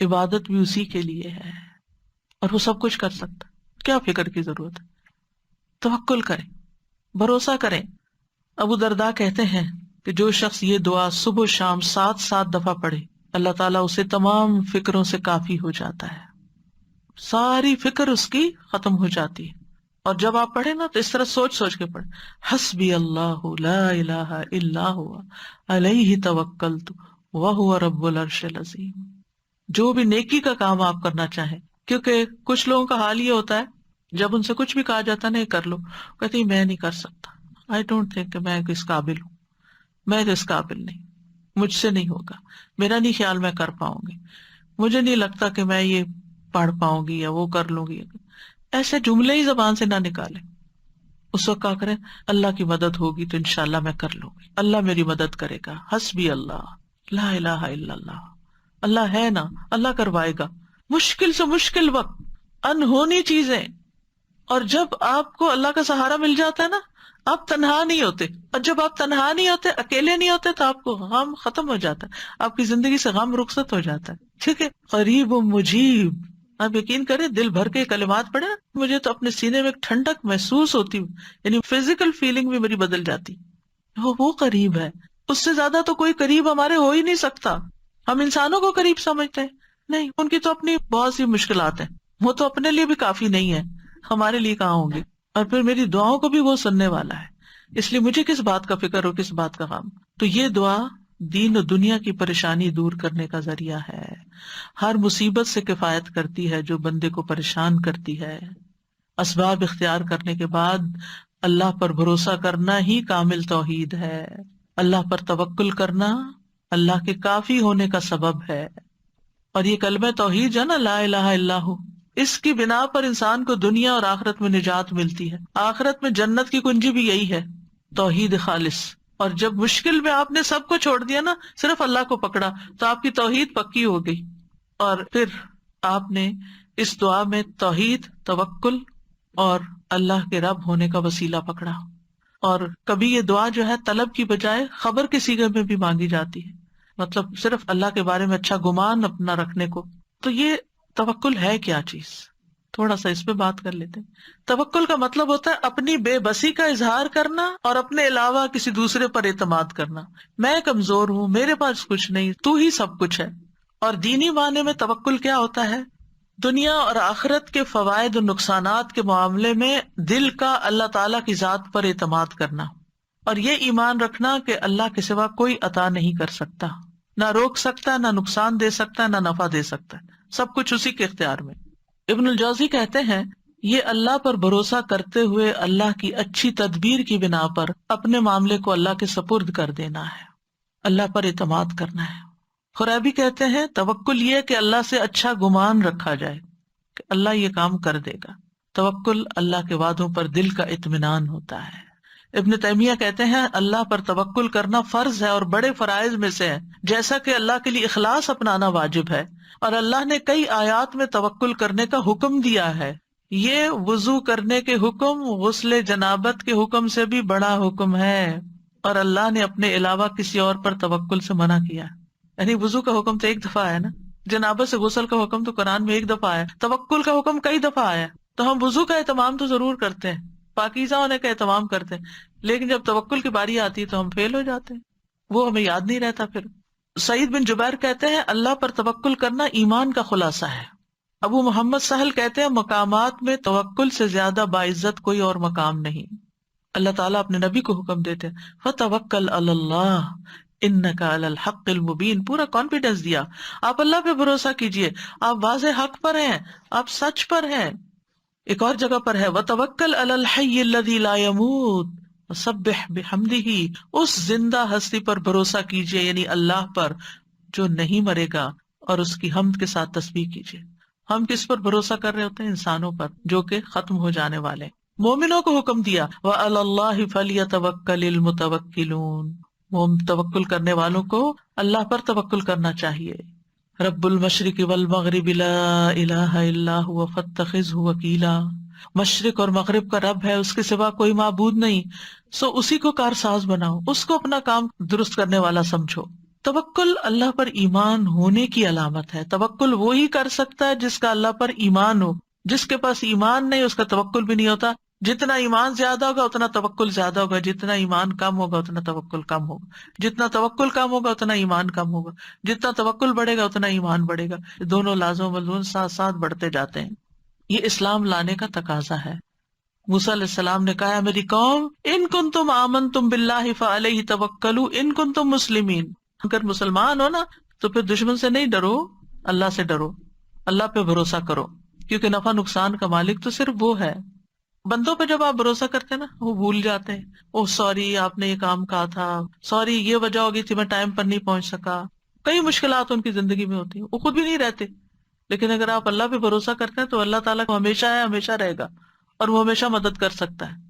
عبادت بھی اسی کے لیے ہے، اور وہ سب کچھ کر سکتا. کیا فکر کی ضرورت ہے؟ توکل کریں، بھروسہ کریں. ابو درداء کہتے ہیں کہ جو شخص یہ دعا صبح و شام 7 دفعہ پڑھے، اللہ تعالیٰ اسے تمام فکروں سے کافی ہو جاتا ہے، ساری فکر اس کی ختم ہو جاتی ہے. اور جب آپ پڑھیں نا تو اس طرح سوچ سوچ کے پڑھیں، حسبی اللہ لا الہ الا هو علیہ توکلت وہو رب العرش العظیم. جو بھی نیکی کا کام آپ کرنا چاہیں، کیونکہ کچھ لوگوں کا حال یہ ہوتا ہے جب ان سے کچھ بھی کہا جاتا نہیں کر لو، کہتے ہیں میں نہیں کر سکتا، آئی ڈونٹ تھنک کہ میں اس قابل ہوں، میں تو اس قابل نہیں، مجھ سے نہیں ہوگا، میرا نہیں خیال میں کر پاؤں گی، مجھے نہیں لگتا کہ میں یہ پڑھ پاؤں گی یا وہ کر لوں گی. ایسے جملے ہی زبان سے نہ نکالیں. اس وقت کیا کریں، اللہ کی مدد ہوگی تو انشاءاللہ میں کر لوں گی، اللہ میری مدد کرے گا، حسبی اللہ لا الہ الا اللہ، اللہ ہے نا، اللہ کروائے گا. مشکل سے مشکل وقت، انہونی چیزیں، اور جب آپ کو اللہ کا سہارا مل جاتا ہے نا آپ تنہا نہیں ہوتے، اور جب آپ تنہا نہیں ہوتے، اکیلے نہیں ہوتے، تو آپ کو غم ختم ہو جاتا ہے، آپ کی زندگی سے غم رخصت ہو جاتا ہے. ٹھیک ہے، قریب و مجیب. آپ یقین کریں دل بھر کے کلمات پڑھے نا، مجھے تو اپنے سینے میں ایک ٹھنڈک محسوس ہوتی، یعنی فزیکل فیلنگ بھی میری بدل جاتی. وہ قریب ہے، اس سے زیادہ تو کوئی قریب ہمارے ہو ہی نہیں سکتا. ہم انسانوں کو قریب سمجھتے ہیں، نہیں، ان کی تو اپنی بہت سی مشکلات ہیں، وہ تو اپنے لیے بھی کافی نہیں ہے، ہمارے لیے کہاں ہوں گے. اور پھر میری دعاؤں کو بھی وہ سننے والا ہے، اس لیے مجھے کس بات کا فکر ہو، کس بات کا غم. تو یہ دعا دین و دنیا کی پریشانی دور کرنے کا ذریعہ ہے، ہر مصیبت سے کفایت کرتی ہے جو بندے کو پریشان کرتی ہے. اسباب اختیار کرنے کے بعد اللہ پر بھروسہ کرنا ہی کامل توحید ہے. اللہ پر توکل کرنا اللہ کے کافی ہونے کا سبب ہے. اور یہ کلمہ توحید جو ہے نا، لا الہ الا ہو، اس کی بنا پر انسان کو دنیا اور آخرت میں نجات ملتی ہے. آخرت میں جنت کی کنجی بھی یہی ہے، توحید خالص. اور جب مشکل میں آپ نے سب کو چھوڑ دیا نا، صرف اللہ کو پکڑا، تو آپ کی توحید پکی ہو گئی. اور پھر آپ نے اس دعا میں توحید، توکل اور اللہ کے رب ہونے کا وسیلہ پکڑا. اور کبھی یہ دعا جو ہے طلب کی بجائے خبر کے صیغے میں بھی مانگی جاتی ہے، مطلب صرف اللہ کے بارے میں اچھا گمان اپنا رکھنے کو. تو یہ توکل ہے کیا چیز، تھوڑا سا اس پہ بات کر لیتے ہیں. توکل کا مطلب ہوتا ہے اپنی بے بسی کا اظہار کرنا اور اپنے علاوہ کسی دوسرے پر اعتماد کرنا. میں کمزور ہوں، میرے پاس کچھ نہیں، تو ہی سب کچھ ہے. اور دینی معنی میں توکل کیا ہوتا ہے، دنیا اور آخرت کے فوائد و نقصانات کے معاملے میں دل کا اللہ تعالیٰ کی ذات پر اعتماد کرنا، اور یہ ایمان رکھنا کہ اللہ کے سوا کوئی عطا نہیں کر سکتا، نہ روک سکتا، نہ نقصان دے سکتا، نہ نفع دے سکتا، سب کچھ اسی کے اختیار میں. ابن الجوزی کہتے ہیں یہ اللہ پر بھروسہ کرتے ہوئے اللہ کی اچھی تدبیر کی بنا پر اپنے معاملے کو اللہ کے سپرد کر دینا ہے، اللہ پر اعتماد کرنا ہے. خرابی کہتے ہیں توکل یہ کہ اللہ سے اچھا گمان رکھا جائے کہ اللہ یہ کام کر دے گا. توکل اللہ کے وعدوں پر دل کا اطمینان ہوتا ہے. ابن تیمیہ کہتے ہیں اللہ پر توکل کرنا فرض ہے اور بڑے فرائض میں سے ہے، جیسا کہ اللہ کے لیے اخلاص اپنانا واجب ہے. اور اللہ نے کئی آیات میں توکل کرنے کا حکم دیا ہے. یہ وضو کرنے کے حکم غسل جنابت کے حکم سے بھی بڑا حکم ہے، اور اللہ نے اپنے علاوہ کسی اور پر توکل سے منع کیا. یعنی وضو کا حکم تو ایک دفعہ آیا نا، جنابت سے غسل کا حکم تو قرآن میں ایک دفعہ آیا، توکل کا حکم کئی دفعہ آیا. تو ہم وضو کا اہتمام تو ضرور کرتے ہیں، پاکیزہ ہونے کا اہتمام کرتے ہیں، لیکن جب توکل کی باری آتی ہے تو ہم فیل ہو جاتے ہیں، وہ ہمیں یاد نہیں رہتا. پھر سعید بن جبیر کہتے ہیں اللہ پر توکل کرنا ایمان کا خلاصہ ہے. ابو محمد سہل کہتے ہیں مقامات میں توکل سے زیادہ باعزت کوئی اور مقام نہیں. اللہ تعالیٰ اپنے نبی کو حکم دیتے ہیں فَتَوَكَّلْ عَلَى اللَّهِ إِنَّكَ عَلَى الْحَقِّ الْمُبِينِ، پورا کانفیڈینس دیا، آپ اللہ پہ بھروسہ کیجئے، آپ واضح حق پر ہیں، آپ سچ پر ہیں. ایک اور جگہ پر ہے وَتَوَكَّلْ عَلَى الْحَيِّ الَّذِي لَا يَمُوتُ وَسَبِّحْ بِحَمْدِهِ، اس زندہ ہستی پر بھروسہ کیجئے، یعنی اللہ پر جو نہیں مرے گا، اور اس کی حمد کے ساتھ تسبیح کیجئے. ہم کس پر بھروسہ کر رہے ہوتے ہیں؟ انسانوں پر جو کہ ختم ہو جانے والے. مومنوں کو حکم دیا وَعَلَى اللَّهِ فَلْيَتَوَكَّلِ الْمُتَوَكِّلُونَ، وہ توکل کرنے والوں کو اللہ پر توکل کرنا چاہیے. رب المشرق والمغرب لا الہ الا هو فاتخذہ وکیلا، مشرق اور مغرب کا رب ہے، اس کے سوا کوئی معبود نہیں، سو اسی کو کارساز بناؤ، اس کو اپنا کام درست کرنے والا سمجھو. توکل اللہ پر ایمان ہونے کی علامت ہے. توکل وہی کر سکتا ہے جس کا اللہ پر ایمان ہو. جس کے پاس ایمان نہیں اس کا توکل بھی نہیں ہوتا. جتنا ایمان زیادہ ہوگا اتنا توکل زیادہ ہوگا، جتنا ایمان کم ہوگا اتنا توکل کم ہوگا، جتنا توکل کم ہوگا اتنا ایمان کم ہوگا، جتنا توکل بڑھے گا اتنا ایمان بڑھے گا. دونوں لازم و ملزوم ساتھ ساتھ بڑھتے جاتے ہیں. یہ اسلام لانے کا تقاضا ہے. موسیٰ علیہ السلام نے کہا میری قوم ان کنتم آمنتم باللہ فعلیہ توکلوا ان کنتم مسلمین، اگر مسلمان ہو نا تو پھر دشمن سے نہیں ڈرو، اللہ سے ڈرو، اللہ پہ بھروسہ کرو، کیونکہ نفع نقصان کا مالک تو صرف وہ ہے. بندوں پہ جب آپ بھروسہ کرتے ہیں نا وہ بھول جاتے ہیں، او سوری آپ نے یہ کام کہا تھا، سوری یہ وجہ ہوگی تھی میں ٹائم پر نہیں پہنچ سکا. کئی مشکلات ان کی زندگی میں ہوتی ہیں، وہ خود بھی نہیں رہتے. لیکن اگر آپ اللہ پہ بھروسہ کرتے ہیں تو اللہ تعالیٰ کو ہمیشہ ہے، ہمیشہ رہے گا، اور وہ ہمیشہ مدد کر سکتا ہے.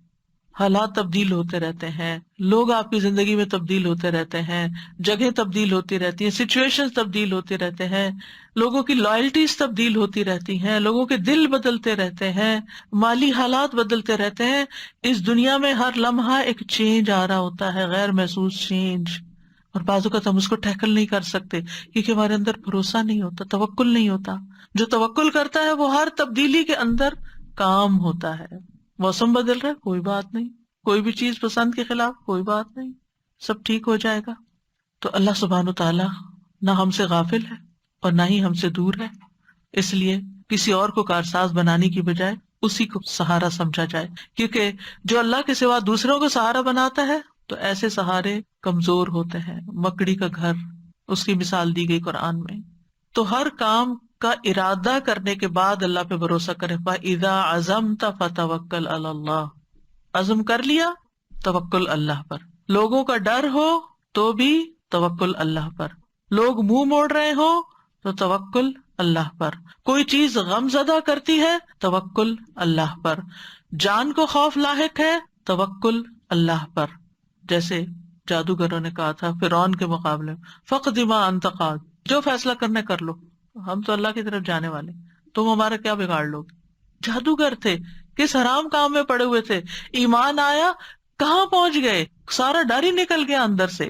حالات تبدیل ہوتے رہتے ہیں، لوگ آپ کی زندگی میں تبدیل ہوتے رہتے ہیں، جگہیں تبدیل ہوتی رہتی ہیں، سچویشنز تبدیل ہوتے رہتے ہیں، لوگوں کی لائلٹیز تبدیل ہوتی رہتی ہیں، لوگوں کے دل بدلتے رہتے ہیں، مالی حالات بدلتے رہتے ہیں. اس دنیا میں ہر لمحہ ایک چینج آ رہا ہوتا ہے، غیر محسوس چینج، اور بعض اوقات ہم اس کو ٹیکل نہیں کر سکتے کیونکہ ہمارے اندر بھروسہ نہیں ہوتا، توکل نہیں ہوتا. جو توکل کرتا ہے وہ ہر تبدیلی کے اندر کام ہوتا ہے. موسم بدل رہا ہے کوئی بات نہیں، کوئی بھی چیز پسند کے خلاف کوئی بات نہیں، سب ٹھیک ہو جائے گا. تو اللہ سبحانہ تعالیٰ نہ ہم سے غافل ہے اور نہ ہی ہم سے دور ہے، اس لیے کسی اور کو کارساز بنانے کی بجائے اسی کو سہارا سمجھا جائے. کیونکہ جو اللہ کے سوا دوسروں کو سہارا بناتا ہے تو ایسے سہارے کمزور ہوتے ہیں. مکڑی کا گھر اس کی مثال دی گئی قرآن میں. تو ہر کام کا ارادہ کرنے کے بعد اللہ پہ بھروسہ کرے. فَإِذَا عَزَمْتَ فَتَوَكَّلْ عَلَى اللَّهِ، عزم کر لیا توکل اللہ پر. لوگوں کا ڈر ہو تو بھی توکل اللہ پر، لوگ منہ موڑ رہے ہو تو توکل اللہ پر، کوئی چیز غم زدہ کرتی ہے توکل اللہ پر، جان کو خوف لاحق ہے توکل اللہ پر. جیسے جادوگروں نے کہا تھا فرعون کے مقابلے میں فَاقْضِ مَا أَنْتَ قَاضٍ، جو فیصلہ کرنا کر لو، ہم تو اللہ کی طرف جانے والے، تم ہمارا کیا بگاڑ لو گے. جادوگر تھے، کس حرام کام میں پڑے ہوئے تھے، ایمان آیا کہاں پہنچ گئے، سارا ڈر ہی نکل گیا اندر سے.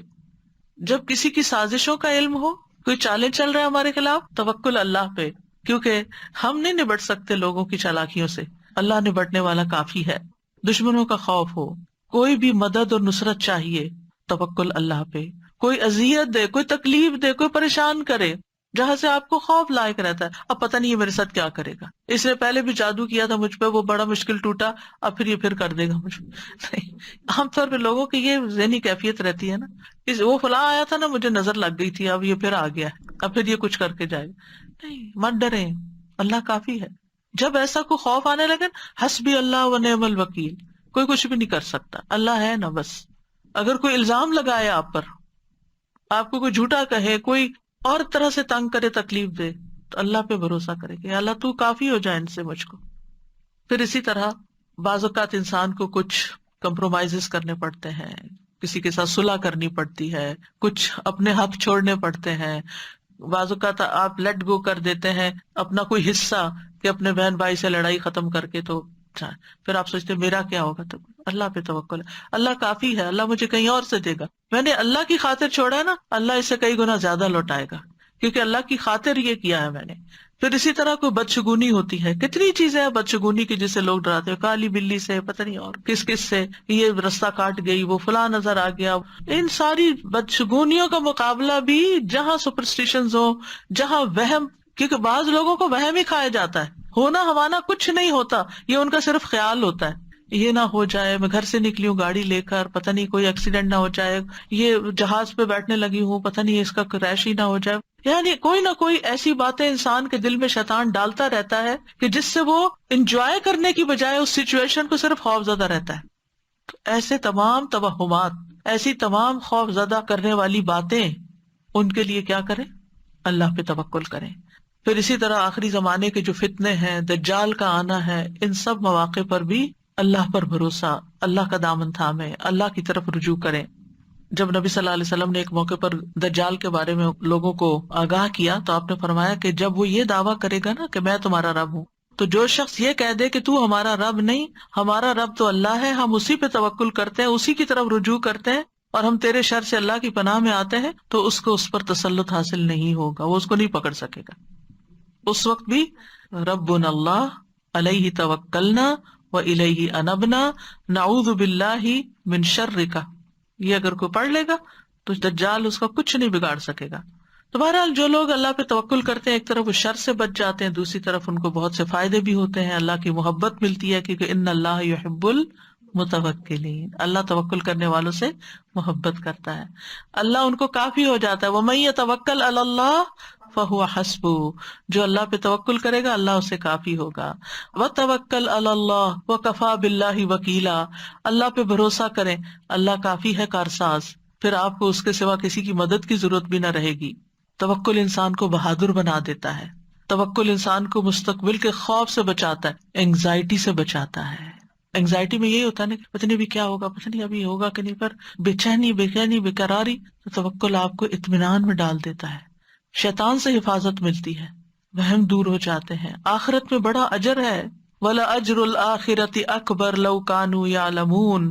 جب کسی کی سازشوں کا علم ہو، کوئی چالیں چل رہے ہمارے خلاف، توکل اللہ پہ، کیونکہ ہم نہیں نبٹ سکتے لوگوں کی چالاکیوں سے، اللہ نبٹنے والا کافی ہے. دشمنوں کا خوف ہو، کوئی بھی مدد اور نصرت چاہیے، توکل اللہ پہ. کوئی اذیت دے، کوئی تکلیف دے، کوئی پریشان کرے، جہاں سے آپ کو خوف لائق رہتا ہے اب پتہ نہیں یہ میرے ساتھ کیا کرے گا، اس نے پہلے بھی جادو کیا تھا مجھ پہ، وہ بڑا مشکل ٹوٹا، اب پھر یہ پھر کر دے گا مجھ پہ. نہیں، عام طور پہ لوگوں کی یہ ذہنی کیفیت رہتی ہے نا، وہ فلاں آیا تھا نا مجھے نظر لگ گئی تھی، اب یہ پھر آ گیا ہے، اب پھر یہ کچھ کر کے جائے گا. نہیں، مت ڈریں، اللہ کافی ہے. جب ایسا کوئی خوف آنے لگے حسبی اللہ و نعم الوکیل، کوئی کچھ بھی نہیں کر سکتا، اللہ ہے نا بس. اگر کوئی الزام لگائے آپ پر، آپ کو کوئی جھوٹا کہے، کوئی اور طرح سے تنگ کرے، تکلیف دے، تو اللہ پہ بھروسہ کرے کہ اللہ تو کافی ہو جائے ان سے مجھ کو. پھر اسی طرح بعض اوقات انسان کو کچھ کمپرومائز کرنے پڑتے ہیں، کسی کے ساتھ صلح کرنی پڑتی ہے، کچھ اپنے حق چھوڑنے پڑتے ہیں. بعض اوقات آپ لیٹ گو کر دیتے ہیں اپنا کوئی حصہ کہ اپنے بہن بھائی سے لڑائی ختم کر کے، تو پھر آپ سوچتے میرا کیا ہوگا. تو اللہ پہ توکل ہے، اللہ کافی ہے، اللہ مجھے کہیں اور سے دے گا. میں نے اللہ کی خاطر چھوڑا ہے نا، اللہ اس سے کئی گنا زیادہ لوٹائے گا، کیونکہ اللہ کی خاطر یہ کیا ہے میں نے. پھر اسی طرح کوئی بدشگونی ہوتی ہے، کتنی چیزیں ہیں بدشگونی کی جسے لوگ ڈراتے ہیں، کالی بلی سے، پتہ نہیں اور کس کس سے، یہ رستہ کاٹ گئی، وہ فلاں نظر آ گیا. ان ساری بدشگونیوں کا مقابلہ بھی جہاں سپرسٹیشنز ہو، جہاں وہم، کیونکہ بعض لوگوں کو وہم ہی کھایا جاتا ہے، ہونا ہوانا کچھ نہیں ہوتا، یہ ان کا صرف خیال ہوتا ہے. یہ نہ ہو جائے میں گھر سے نکلی ہوں گاڑی لے کر، پتہ نہیں کوئی ایکسیڈنٹ نہ ہو جائے، یہ جہاز پہ بیٹھنے لگی ہوں پتہ نہیں اس کا کریش ہی نہ ہو جائے. یعنی کوئی نہ کوئی ایسی باتیں انسان کے دل میں شیطان ڈالتا رہتا ہے کہ جس سے وہ انجوائے کرنے کی بجائے اس سچویشن کو صرف خوف زدہ رہتا ہے. تو ایسے تمام توہمات، ایسی تمام خوف زدہ کرنے والی باتیں، ان کے لیے کیا کریں؟ اللہ پہ توکل کریں. پھر اسی طرح آخری زمانے کے جو فتنے ہیں، دجال کا آنا ہے، ان سب مواقع پر بھی اللہ پر بھروسہ، اللہ کا دامن تھامے، اللہ کی طرف رجوع کریں. جب نبی صلی اللہ علیہ وسلم نے ایک موقع پر دجال کے بارے میں لوگوں کو آگاہ کیا تو آپ نے فرمایا کہ جب وہ یہ دعویٰ کرے گا نا کہ میں تمہارا رب ہوں، تو جو شخص یہ کہہ دے کہ تو ہمارا رب نہیں، ہمارا رب تو اللہ ہے، ہم اسی پہ توکل کرتے ہیں، اسی کی طرف رجوع کرتے ہیں اور ہم تیرے شر سے اللہ کی پناہ میں آتے ہیں، تو اس کو اس پر تسلط حاصل نہیں ہوگا، وہ اس کو نہیں پکڑ سکے گا. اس وقت بھی ربنا اللہ علیہ توکلنا والیہ انبنا نعوذ باللہ من شرک، یہ اگر کوئی پڑھ لے گا تو دجال اس کا کچھ نہیں بگاڑ سکے گا. تو بہرحال جو لوگ اللہ پہ توکل کرتے ہیں، ایک طرف وہ شر سے بچ جاتے ہیں، دوسری طرف ان کو بہت سے فائدے بھی ہوتے ہیں، اللہ کی محبت ملتی ہے، کیونکہ ان اللہ یحب المتوکلین، اللہ توکل کرنے والوں سے محبت کرتا ہے، اللہ ان کو کافی ہو جاتا ہے. وَمَن يَتَوَكَّلْ عَلَى اللَّهِ فَهُوَ حَسْبُهُ، جو اللہ پہ توکل کرے گا اللہ اسے کافی ہوگا. وَتَوَكَّلْ عَلَى اللَّهِ وَكَفَى بِاللَّهِ وَكِيلًا، اللہ پہ بھروسہ کریں، اللہ کافی ہے کارساز، پھر آپ کو اس کے سوا کسی کی مدد کی ضرورت بھی نہ رہے گی. توکل انسان کو بہادر بنا دیتا ہے، توکل انسان کو مستقبل کے خوف سے بچاتا ہے، اینگزائٹی سے بچاتا ہے. اینگزائٹی میں یہی ہوتا ہے نا کہ پتہ نہیں ابھی کیا ہوگا، پتہ نہیں ابھی ہوگا کہ نہیں، پر بے چینی بے قراری. تو توکل آپ کو اطمینان میں ڈال دیتا ہے، شیطان سے حفاظت ملتی ہے، وہم دور ہو جاتے ہیں، آخرت میں بڑا اجر ہے. وَلَأَجْرُ الْآخِرَةِ أَكْبَرُ لَوْ كَانُوا يَعْلَمُونَ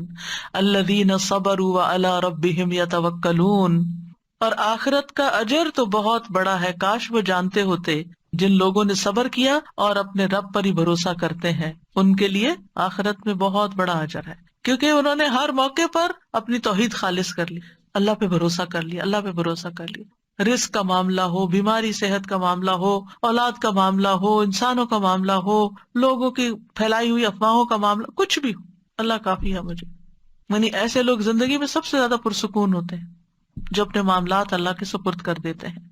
الَّذِينَ صَبَرُوا وَعَلَىٰ رَبِّهِمْ يَتَوَكَّلُونَ، اور آخرت کا اجر تو بہت بڑا ہے، کاش وہ جانتے ہوتے. جن لوگوں نے صبر کیا اور اپنے رب پر ہی بھروسہ کرتے ہیں، ان کے لیے آخرت میں بہت بڑا اجر ہے، کیونکہ انہوں نے ہر موقع پر اپنی توحید خالص کر لی، اللہ پہ بھروسہ کر لیا، اللہ پہ بھروسہ کر لیا. رزق کا معاملہ ہو، بیماری صحت کا معاملہ ہو، اولاد کا معاملہ ہو، انسانوں کا معاملہ ہو، لوگوں کی پھیلائی ہوئی افواہوں کا معاملہ، کچھ بھی ہو، اللہ کافی ہے مجھے. یعنی ایسے لوگ زندگی میں سب سے زیادہ پرسکون ہوتے ہیں جو اپنے معاملات اللہ کے سپرد کر دیتے ہیں.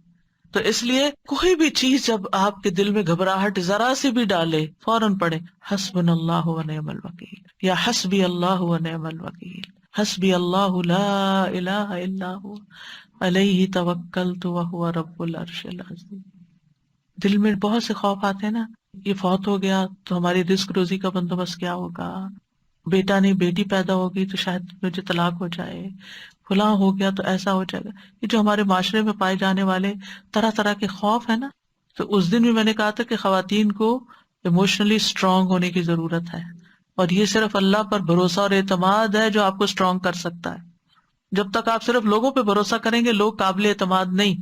تو اس لیے کوئی بھی چیز جب آپ کے دل میں گھبراہٹ ذرا سی بھی ڈالے، فوراً پڑھے حسبنا اللہ ونعم الوکیل یا حسبی اللہ ونعم الوکیل، حسبی اللہ لا الہ الا ہوا علیہ توکلت وہو رب العرش العظیم. دل میں بہت سے خوف آتے ہیں نا، یہ فوت ہو گیا تو ہماری رزق روزی کا بندوبست کیا ہوگا، بیٹا نہیں بیٹی پیدا ہوگی تو شاید مجھے طلاق ہو جائے، فلاں ہو گیا تو ایسا ہو جائے گا. یہ جو ہمارے معاشرے میں پائے جانے والے طرح طرح کے خوف ہے نا، تو اس دن بھی میں نے کہا تھا کہ خواتین کو ایموشنلی اسٹرانگ ہونے کی ضرورت ہے، اور یہ صرف اللہ پر بھروسہ اور اعتماد ہے جو آپ کو اسٹرانگ کر سکتا ہے. جب تک آپ صرف لوگوں پہ بھروسہ کریں گے، لوگ قابل اعتماد نہیں.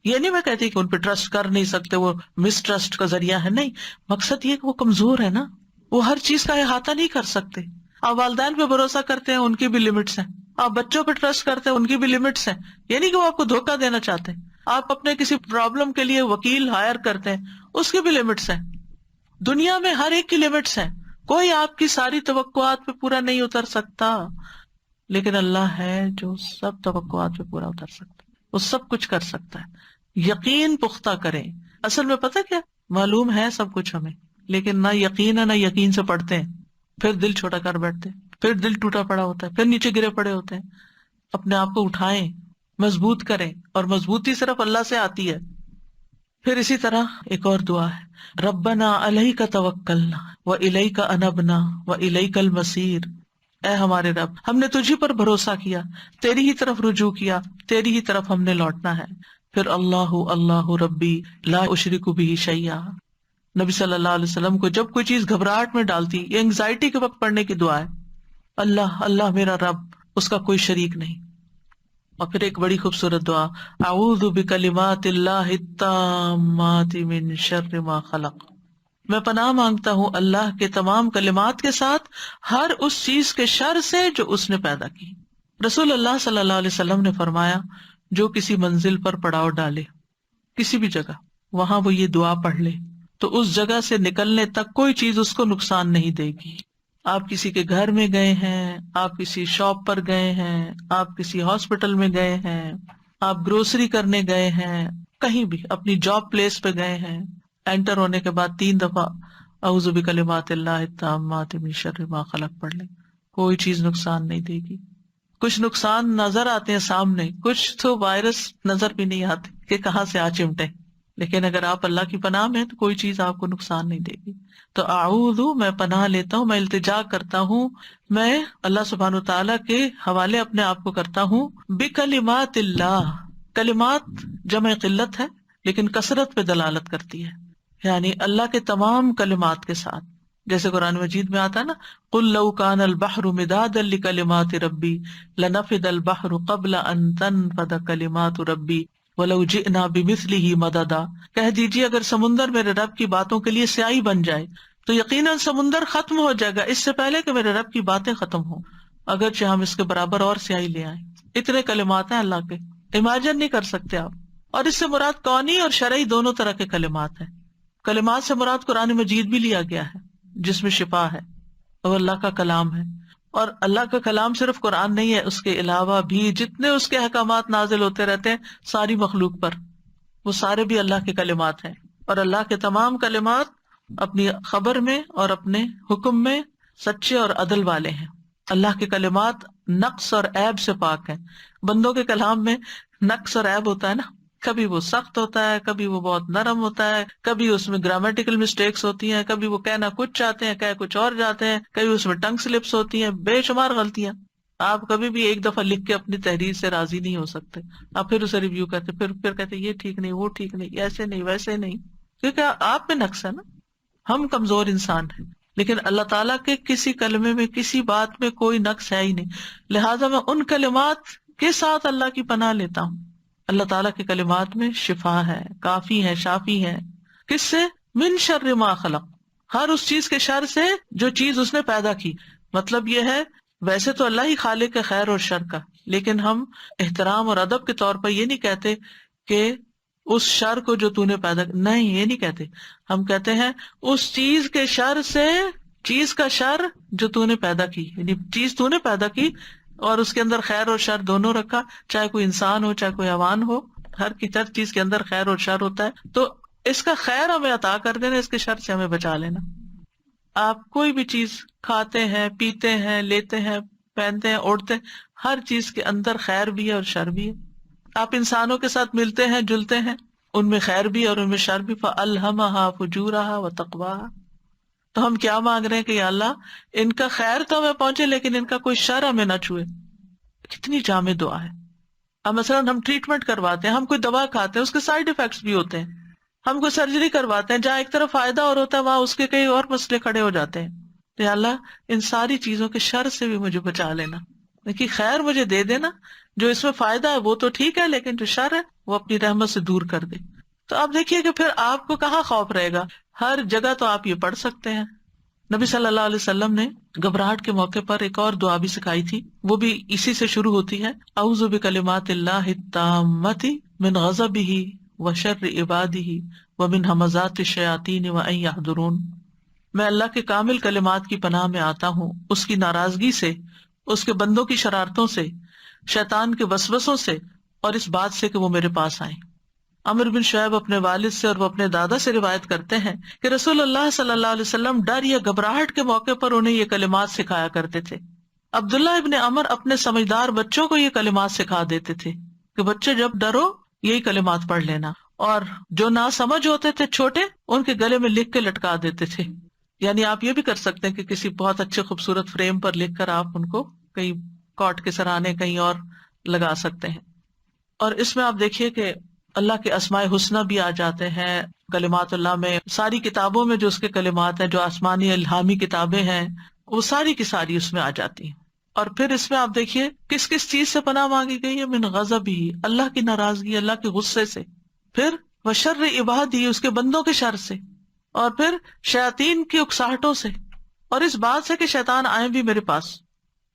یہ نہیں میں کہتی کہ ان پہ ٹرسٹ کر نہیں سکتے، وہ مس ٹرسٹ کا ذریعہ ہے، نہیں، مقصد یہ کہ وہ کمزور ہے نا، وہ ہر چیز کا احاطہ نہیں کر سکتے. آپ والدین پہ بھروسہ کرتے ہیں، ان کی بھی لمٹس ہیں، آپ بچوں پہ ٹرسٹ کرتے ہیں، ان کی بھی لمٹس ہیں. یہ نہیں کہ وہ آپ کو دھوکہ دینا چاہتے ہیں. آپ اپنے کسی پرابلم کے لیے وکیل ہائر کرتے ہیں، اس کی بھی لمٹس ہیں. دنیا میں ہر ایک کی لمٹس ہیں، کوئی آپ کی ساری توقعات پہ پورا نہیں اتر سکتا، لیکن اللہ ہے جو سب توقعات پہ پورا اتر سکتا ہے، وہ سب کچھ کر سکتا ہے. یقین پختہ کریں. اصل میں پتہ کیا، معلوم ہے سب کچھ ہمیں، لیکن نہ یقین ہے نہ یقین سے پڑھتے ہیں، پھر دل چھوٹا کر بیٹھتے ہیں، پھر دل ٹوٹا پڑا ہوتا ہے، پھر نیچے گرے پڑے ہوتے ہیں. اپنے آپ کو اٹھائیں، مضبوط کریں، اور مضبوطی صرف اللہ سے آتی ہے. پھر اسی طرح ایک اور دعا ہے، ربنا علیک توکلنا والیک انبنا والیک المصیر. اے ہمارے رب، ہم نے تجھی پر بھروسہ کیا، تیری ہی طرف رجوع کیا، تیری ہی طرف ہم نے لوٹنا ہے. پھر اللہ اللہ ربی لا اشرک بہ شیئا. نبی صلی اللہ علیہ وسلم کو جب کوئی چیز گھبراہٹ میں ڈالتی، یہ انگزائٹی کے وقت پڑھنے کی دعا ہے، اللہ اللہ میرا رب، اس کا کوئی شریک نہیں. اور پھر ایک بڑی خوبصورت دعا، اعوذ بکلمات اللہ التامات من شر ما خلق. میں پناہ مانگتا ہوں اللہ کے تمام کلمات کے ساتھ ہر اس چیز کے شر سے جو اس نے پیدا کی. رسول اللہ صلی اللہ علیہ وسلم نے فرمایا، جو کسی منزل پر پڑاؤ ڈالے، کسی بھی جگہ، وہاں وہ یہ دعا پڑھ لے تو اس جگہ سے نکلنے تک کوئی چیز اس کو نقصان نہیں دے گی. آپ کسی کے گھر میں گئے ہیں، آپ کسی شاپ پر گئے ہیں، آپ کسی ہاسپٹل میں گئے ہیں، آپ گروسری کرنے گئے ہیں، کہیں بھی اپنی جاب پلیس پہ گئے ہیں، انٹر ہونے کے بعد 3 دفعہ اعوذ بکلمات اللہ التامات من شر ما خلق پڑھ لیں، کوئی چیز نقصان نہیں دے گی. کچھ نقصان نظر آتے ہیں سامنے، کچھ تو وائرس نظر بھی نہیں آتے کہ کہاں سے آ چمٹے، لیکن اگر آپ اللہ کی پناہ میں تو کوئی چیز آپ کو نقصان نہیں دے گی. تو اعوذ، میں پناہ لیتا ہوں، میں التجا کرتا ہوں، میں اللہ سبحانہ وتعالیٰ کے حوالے اپنے آپ کو کرتا ہوں، بکلمات اللہ. کلمات جمع قلت ہے لیکن کثرت پہ دلالت کرتی ہے، یعنی اللہ کے تمام کلمات کے ساتھ. جیسے قرآن مجید میں آتا ہے نا، قل لو کان البحر مدادا لکلمات ربی لنفد البحر قبل ان تنفد کلمات ربی وَلَوْ جِئْنَا بِمِثْلِهِ مَدَدًا. کہہ دیجیے اگر سمندر میرے رب کی باتوں کے لیے سیاہی بن جائے تو یقیناً سمندر ختم ہو جائے گا اس سے پہلے کہ میرے رب کی باتیں ختم ہوں، اگرچہ ہم اس کے برابر اور سیاہی لے آئیں. اتنے کلمات ہیں اللہ کے، امیجن نہیں کر سکتے آپ. اور اس سے مراد کونی اور شرعی دونوں طرح کے کلمات ہیں. کلمات سے مراد قرآن مجید بھی لیا گیا ہے جس میں شفا ہے، وہ اللہ کا کلام ہے. اور اللہ کا کلام صرف قرآن نہیں ہے، اس کے علاوہ بھی جتنے اس کے احکامات نازل ہوتے رہتے ہیں ساری مخلوق پر، وہ سارے بھی اللہ کے کلمات ہیں. اور اللہ کے تمام کلمات اپنی خبر میں اور اپنے حکم میں سچے اور عدل والے ہیں. اللہ کے کلمات نقص اور عیب سے پاک ہیں. بندوں کے کلام میں نقص اور عیب ہوتا ہے نا، کبھی وہ سخت ہوتا ہے، کبھی وہ بہت نرم ہوتا ہے، کبھی اس میں گرامیٹیکل مسٹیکس ہوتی ہیں، کبھی وہ کہنا کچھ چاہتے ہیں کہہ کچھ اور جاتے ہیں، کبھی اس میں ٹنگ سلپس ہوتی ہیں، بے شمار غلطیاں. آپ کبھی بھی ایک دفعہ لکھ کے اپنی تحریر سے راضی نہیں ہو سکتے. آپ پھر اسے ریویو کرتے، پھر کہتے یہ ٹھیک نہیں، وہ ٹھیک نہیں، ایسے نہیں ویسے نہیں، کیونکہ آپ میں نقص ہے نا. ہم کمزور انسان ہیں، لیکن اللہ تعالیٰ کے کسی کلمے میں کسی بات میں کوئی نقص ہے ہی نہیں. لہٰذا میں ان کلمات کے ساتھ اللہ کی پناہ لیتا ہوں. اللہ تعالیٰ کے کلمات میں شفا ہے، کافی ہے، شافی ہے. کس سے؟ من شر ما خلق، ہر اس چیز کے شر سے جو چیز اس نے پیدا کی. مطلب یہ ہے ویسے تو اللہ ہی خالق ہے خیر اور شر کا، لیکن ہم احترام اور ادب کے طور پر یہ نہیں کہتے کہ اس شر کو جو تو نے پیدا، نہیں یہ نہیں کہتے. ہم کہتے ہیں اس چیز کے شر سے، چیز کا شر جو تو نے پیدا کی، یعنی چیز تو نے پیدا کی اور اس کے اندر خیر اور شر دونوں رکھا، چاہے کوئی انسان ہو چاہے کوئی حیوان ہو، ہر چیز کے اندر خیر اور شر ہوتا ہے. تو اس کا خیر ہمیں عطا کر دینا، اس کے شر سے ہمیں بچا لینا. آپ کوئی بھی چیز کھاتے ہیں، پیتے ہیں، لیتے ہیں، پہنتے ہیں، اوڑھتے ہیں، ہر چیز کے اندر خیر بھی ہے اور شر بھی ہے. آپ انسانوں کے ساتھ ملتے ہیں، جلتے ہیں، ان میں خیر بھی اور ان میں شر بھی. فَأَلْهَمَهَا فُجُورَهَا وَتَقْوَاهَا. تو ہم کیا مانگ رہے ہیں کہ یا اللہ ان کا خیر تو ہمیں پہنچے لیکن ان کا کوئی شر ہمیں نہ چھوئے. کتنی جامع دعا ہے. اب مثلاً ہم ٹریٹمنٹ کرواتے ہیں، ہم کوئی دوا کھاتے ہیں، اس کے سائیڈ ایفیکٹس بھی ہوتے ہیں. ہم کوئی سرجری کرواتے ہیں، جہاں ایک طرف فائدہ اور ہوتا ہے وہاں اس کے کئی اور مسئلے کھڑے ہو جاتے ہیں. تو یا اللہ ان ساری چیزوں کے شر سے بھی مجھے بچا لینا، لیکن خیر مجھے دے دینا. جو اس میں فائدہ ہے وہ تو ٹھیک ہے، لیکن جو شر ہے وہ اپنی رحمت سے دور کر دے. تو آپ دیکھیے کہ پھر آپ کو کہاں خوف رہے گا. ہر جگہ تو آپ یہ پڑھ سکتے ہیں. نبی صلی اللہ علیہ وسلم نے گھبراہٹ کے موقع پر ایک اور دعا بھی سکھائی تھی، وہ بھی اسی سے شروع ہوتی ہے. اعوذ بکلمات اللہ التامۃ من غضبہ وشر عبادہ ومن ھمزات الشیاطین وان یحضرون. میں اللہ کے کامل کلمات کی پناہ میں آتا ہوں، اس کی ناراضگی سے، اس کے بندوں کی شرارتوں سے، شیطان کے وسوسوں سے، اور اس بات سے کہ وہ میرے پاس آئیں. عمر بن شعیب اپنے والد سے اور وہ اپنے دادا سے روایت کرتے ہیں کہ رسول اللہ صلی اللہ علیہ وسلم ڈر یا گھبراہٹ کے موقع پر انہیں یہ کلمات سکھایا کرتے تھے. عبداللہ ابن عمر اپنے سمجھدار بچوں کو یہ کلمات سکھا دیتے تھے کہ بچے جب ڈرو یہی کلمات پڑھ لینا. اور جو نہ سمجھ ہوتے تھے چھوٹے، ان کے گلے میں لکھ کے لٹکا دیتے تھے. یعنی آپ یہ بھی کر سکتے ہیں کہ کسی بہت اچھے خوبصورت فریم پر لکھ کر آپ ان کو کہیں کاٹ کے سرانے کہیں اور لگا سکتے ہیں. اور اس میں آپ دیکھیے کہ اللہ کے اسماء حسنی بھی آ جاتے ہیں کلمات اللہ میں. ساری کتابوں میں جو اس کے کلمات ہیں، جو آسمانی الہامی کتابیں ہیں، وہ ساری کی ساری اس میں آ جاتی ہیں. اور پھر اس میں آپ دیکھیے کس کس چیز سے پناہ مانگی گئی ہے. من غضب ہی، اللہ کی ناراضگی، اللہ کے غصے سے. پھر وشر عباد ہی، اس کے بندوں کے شر سے. اور پھر شیاطین کی اکساہٹوں سے، اور اس بات سے کہ شیطان آئے بھی میرے پاس.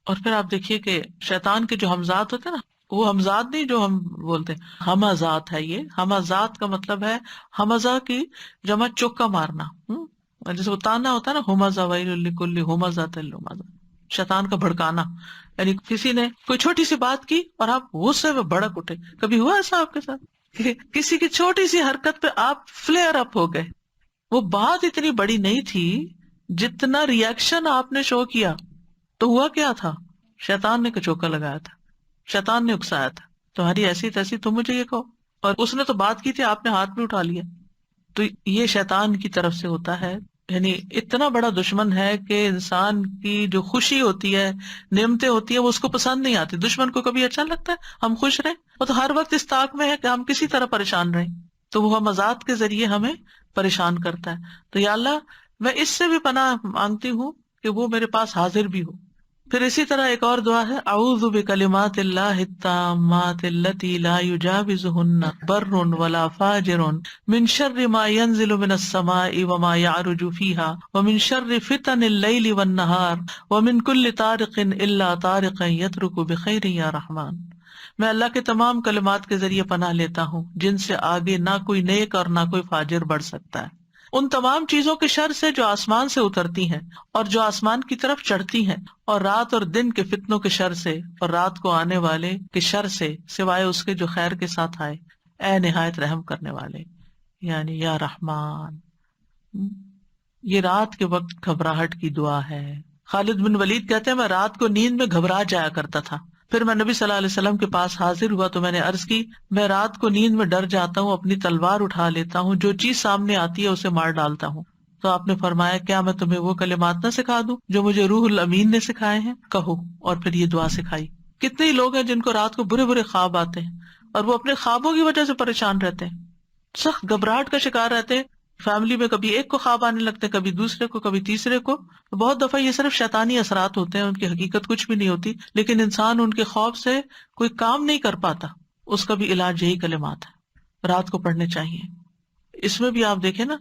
اور پھر آپ دیکھیے کہ شیطان کے جو حمزات ہوتے ہیں نا، وہ حمزات نہیں جو ہم بولتے ہیں، ہمزات ہے. یہ ہمزات کا مطلب ہے حمزہ کی جمع چوکا مارنا. جیسے وہ تانا ہوتا ہے نا، ہمزہ ویل لکل ہمزۃ لمزہ، شیطان کا بھڑکانا. یعنی کسی نے کوئی چھوٹی سی بات کی اور آپ غصے میں بھڑک اٹھے. کبھی ہوا ایسا آپ کے ساتھ؟ کسی کی چھوٹی سی حرکت پہ آپ فلیئر اپ ہو گئے. وہ بات اتنی بڑی نہیں تھی، جتنا ریئیکشن آپ نے شو کیا. تو ہوا کیا تھا؟ شیطان نے کچوکا لگایا تھا، شیطان نے اکسایا تھا. تمہاری ایسی تیسی، تم مجھے یہ کہو. اور اس نے تو بات کی تھی، آپ نے ہاتھ میں اٹھا لیا. تو یہ شیطان کی طرف سے ہوتا ہے. یعنی اتنا بڑا دشمن ہے کہ انسان کی جو خوشی ہوتی ہے، نعمتیں ہوتی ہیں، وہ اس کو پسند نہیں آتی. دشمن کو کبھی اچھا لگتا ہے ہم خوش رہیں؟ وہ تو ہر وقت اس طاق میں ہے کہ ہم کسی طرح پریشان رہیں. تو وہ مزاج کے ذریعے ہمیں پریشان کرتا ہے. تو یا اللہ میں اس سے بھی پناہ مانگتی ہوں کہ وہ میرے پاس حاضر بھی ہو. پھر اسی طرح ایک اور دعا ہے، اعوذ بکلمات اللہ التامات التی لا یجاوزہن بر ولا فاجر من شر ما ینزل من السماء وما یعرج فیہا ومن شر فتن اللیل والنہار ومن کل طارق الا طارقا یترک بخیر یا رحمان. میں اللہ کے تمام کلمات کے ذریعے پناہ لیتا ہوں جن سے آگے نہ کوئی نیک اور نہ کوئی فاجر بڑھ سکتا ہے. ان تمام چیزوں کے شر سے جو آسمان سے اترتی ہیں اور جو آسمان کی طرف چڑھتی ہیں، اور رات اور دن کے فتنوں کے شر سے اور رات کو آنے والے کے شر سے، سوائے اس کے جو خیر کے ساتھ آئے. اے نہایت رحم کرنے والے، یعنی یا رحمان. یہ رات کے وقت گھبراہٹ کی دعا ہے. خالد بن ولید کہتے ہیں میں رات کو نیند میں گھبرا جایا کرتا تھا. پھر میں نبی صلی اللہ علیہ وسلم کے پاس حاضر ہوا تو میں نے عرض کی میں رات کو نیند میں ڈر جاتا ہوں، اپنی تلوار اٹھا لیتا ہوں، جو چیز سامنے آتی ہے اسے مار ڈالتا ہوں. تو آپ نے فرمایا کیا میں تمہیں وہ کلمات نہ سکھا دوں جو مجھے روح الامین نے سکھائے ہیں؟ کہو. اور پھر یہ دعا سکھائی. کتنے ہی لوگ ہیں جن کو رات کو برے برے خواب آتے ہیں اور وہ اپنے خوابوں کی وجہ سے پریشان رہتے ہیں، سخت گھبراہٹ کا شکار رہتے ہیں. فیملی میں کبھی ایک کو خواب آنے لگتے ہیں، کبھی دوسرے کو، کبھی تیسرے کو. بہت دفعہ یہ صرف شیطانی اثرات ہوتے ہیں، ان کی حقیقت کچھ بھی نہیں ہوتی، لیکن انسان ان کے خوف سے کوئی کام نہیں کر پاتا. اس کا بھی علاج یہی کلمات ہے، رات کو پڑھنے چاہیے. اس میں بھی آپ دیکھیں نا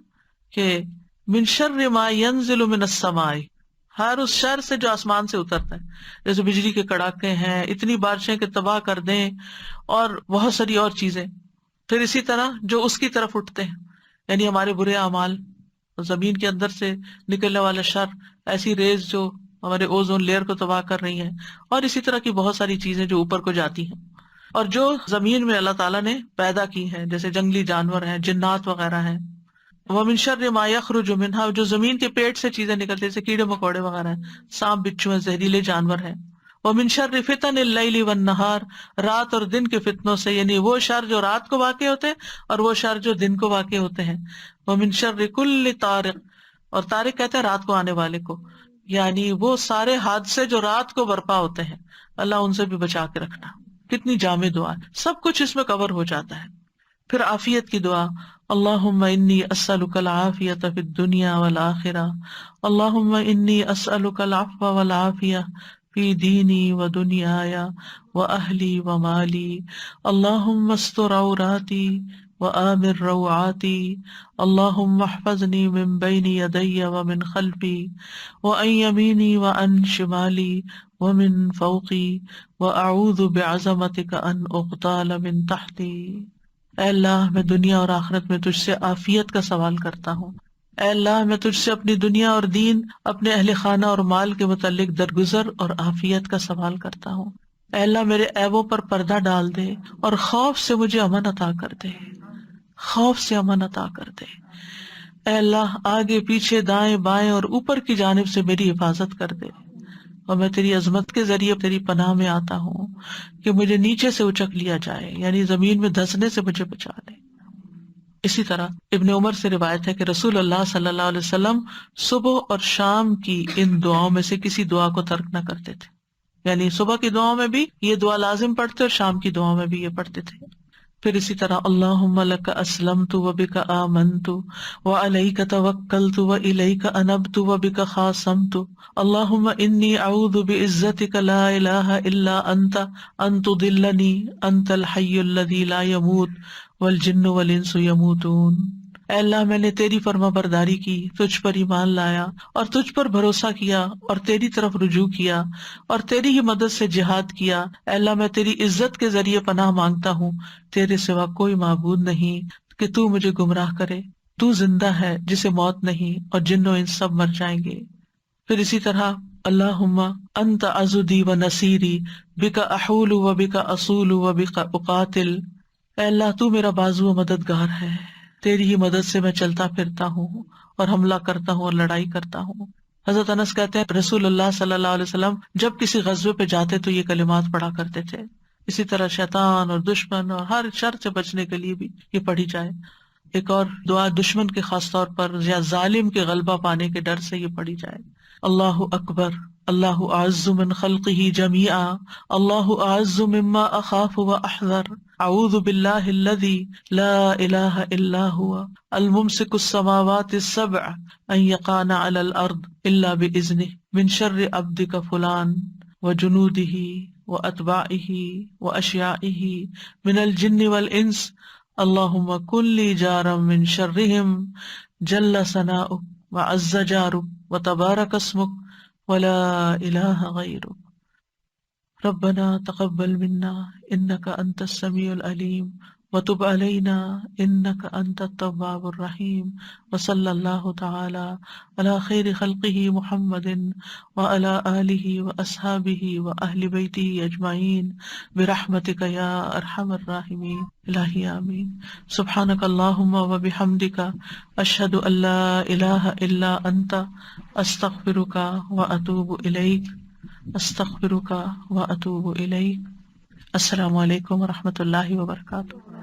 کہ من شر ما ينزل من السماء، ہر اس شر سے جو آسمان سے اترتا ہے، جیسے بجلی کے کڑاکے ہیں، اتنی بارشیں کہ تباہ کر دیں، اور بہت ساری اور چیزیں. پھر اسی طرح جو اس کی طرف اٹھتے ہیں، یعنی ہمارے برے اعمال، زمین کے اندر سے نکلنے والا شر، ایسی ریز جو ہمارے اوزون لیئر کو تباہ کر رہی ہیں، اور اسی طرح کی بہت ساری چیزیں جو اوپر کو جاتی ہیں، اور جو زمین میں اللہ تعالیٰ نے پیدا کی ہیں، جیسے جنگلی جانور ہیں، جنات وغیرہ ہیں. وَمِن شَرِّ مَا يَخْرُجُ مِنْهَا، جو زمین کے پیٹ سے چیزیں نکلتی ہیں، جیسے کیڑے مکوڑے وغیرہ ہیں، سانپ بچھو ہیں، زہریلے جانور ہیں. وَمِن شَرِّ فِتَنِ اللَّيْلِ وَالنَّهَارِ، رات اور دن کے فتنوں سے، یعنی وہ شر جو رات کو واقع ہوتے ہیں اور وہ شر جو دن کو واقع ہوتے ہیں. وَمِن شَرِّ كُلِّ طَارِقٍ، اور طارق کہتے ہیں رات کو آنے والے کو، یعنی وہ سارے حادثے جو رات کو برپا ہوتے ہیں، اللہ ان سے بھی بچا کے رکھنا. کتنی جامع دعا، سب کچھ اس میں کور ہو جاتا ہے. پھر عافیت کی دعا، اللہم انی اسألک العافیۃ فی الدنیا والآخرہ، اللہم انی اسألک العفو والعافیہ فی دینی و دنیای و اہلی و مالی، اللہم استر عوراتی و آمن روعاتی، اللہم احفظنی من بین یدی و من خلفی و عن یمینی و عن شمالی و من فوقی و اعوذ بعظمتک ان اغتال من تحتی. اے اللہ میں دنیا اور آخرت میں تجھ سے عافیت کا سوال کرتا ہوں. اے اللہ میں تجھ سے اپنی دنیا اور دین، اپنے اہل خانہ اور مال کے متعلق درگزر اور عافیت کا سوال کرتا ہوں. اے اللہ میرے عیبوں پر پردہ ڈال دے اور خوف سے مجھے امن عطا کر دے، خوف سے امن عطا کر دے. اے اللہ آگے پیچھے دائیں بائیں اور اوپر کی جانب سے میری حفاظت کر دے، اور میں تیری عظمت کے ذریعے تیری پناہ میں آتا ہوں کہ مجھے نیچے سے اچک لیا جائے، یعنی زمین میں دھسنے سے مجھے بچا لے. اسی طرح ابن عمر سے روایت ہے کہ رسول اللہ صلی اللہ علیہ وسلم صبح اور شام کی ان دعاؤں میں سے کسی دعا کو ترک نہ کرتے تھے، یعنی صبح کی دعاؤں میں بھی یہ دعا لازم پڑھتے اور شام کی دعاؤں میں بھی یہ پڑھتے تھے. پھر اسی طرح اللہم لک اسلمت وبک آمنت وعلیک توکلت والیک انبت وبک خاصمت، اللہم انی اعوذ بعزتک لا الہ الا انت ان تضلنی انت الحی الذی لا یموت والجن والانس یموتون. اے اللہ میں نے تیری فرما برداری کی، تجھ پر ایمان لایا اور تجھ پر بھروسہ کیا اور تیری طرف رجوع کیا اور تیری ہی مدد سے جہاد کیا. اے اللہ میں تیری عزت کے ذریعے پناہ مانگتا ہوں، تیرے سوا کوئی معبود نہیں کہ تو مجھے گمراہ کرے. تو زندہ ہے جسے موت نہیں، اور جن و انس سب مر جائیں گے. پھر اسی طرح اللہم انت عضدی و نصیری بک احول و بک اصول و بک اقاتل. اے اللہ تو میرا بازو و مددگار ہے، تیری ہی مدد سے میں چلتا پھرتا ہوں اور حملہ کرتا ہوں اور لڑائی کرتا ہوں. حضرت انس کہتے ہیں رسول اللہ صلی اللہ علیہ وسلم جب کسی غزوے پہ جاتے تو یہ کلمات پڑھا کرتے تھے. اسی طرح شیطان اور دشمن اور ہر شر سے بچنے کے لیے بھی یہ پڑھی جائے. ایک اور دعا دشمن کے خاص طور پر یا ظالم کے غلبہ پانے کے ڈر سے یہ پڑھی جائے. اللہ اکبر، اللہ اعز من خلقہ جمیعا، اللہ اعز مما اخاف واحذر، اعوذ باللہ الذی لا الہ الا هو الممسک السماوات السبع ان یقعن علی الارض الا باذنہ من شر عبدک فلان وجنودہ واتباعہ واشیاعہ من الجن والانس اللہم کن لی جارا من شرہم جل ثناؤک وعز جارک وتبارک اسمک ولا الہ غیرک ربنا تقبل منا انک انت السمیع العلیم وتب علینا انک انت التواب الرحیم وصلی اللہ تعالی علی خیر خلقہ محمد وعلی آلہ واصحابہ واہل بیتہ اجمعین برحمتک یا ارحم الراحمین. الہی آمین. سبحانک اللہم وبحمدک اشہد ان لا الہ الا انت استغفرک واتوب الیک. استغفرک واتوب الیک. السلام علیکم ورحمۃ اللہ وبرکاتہ.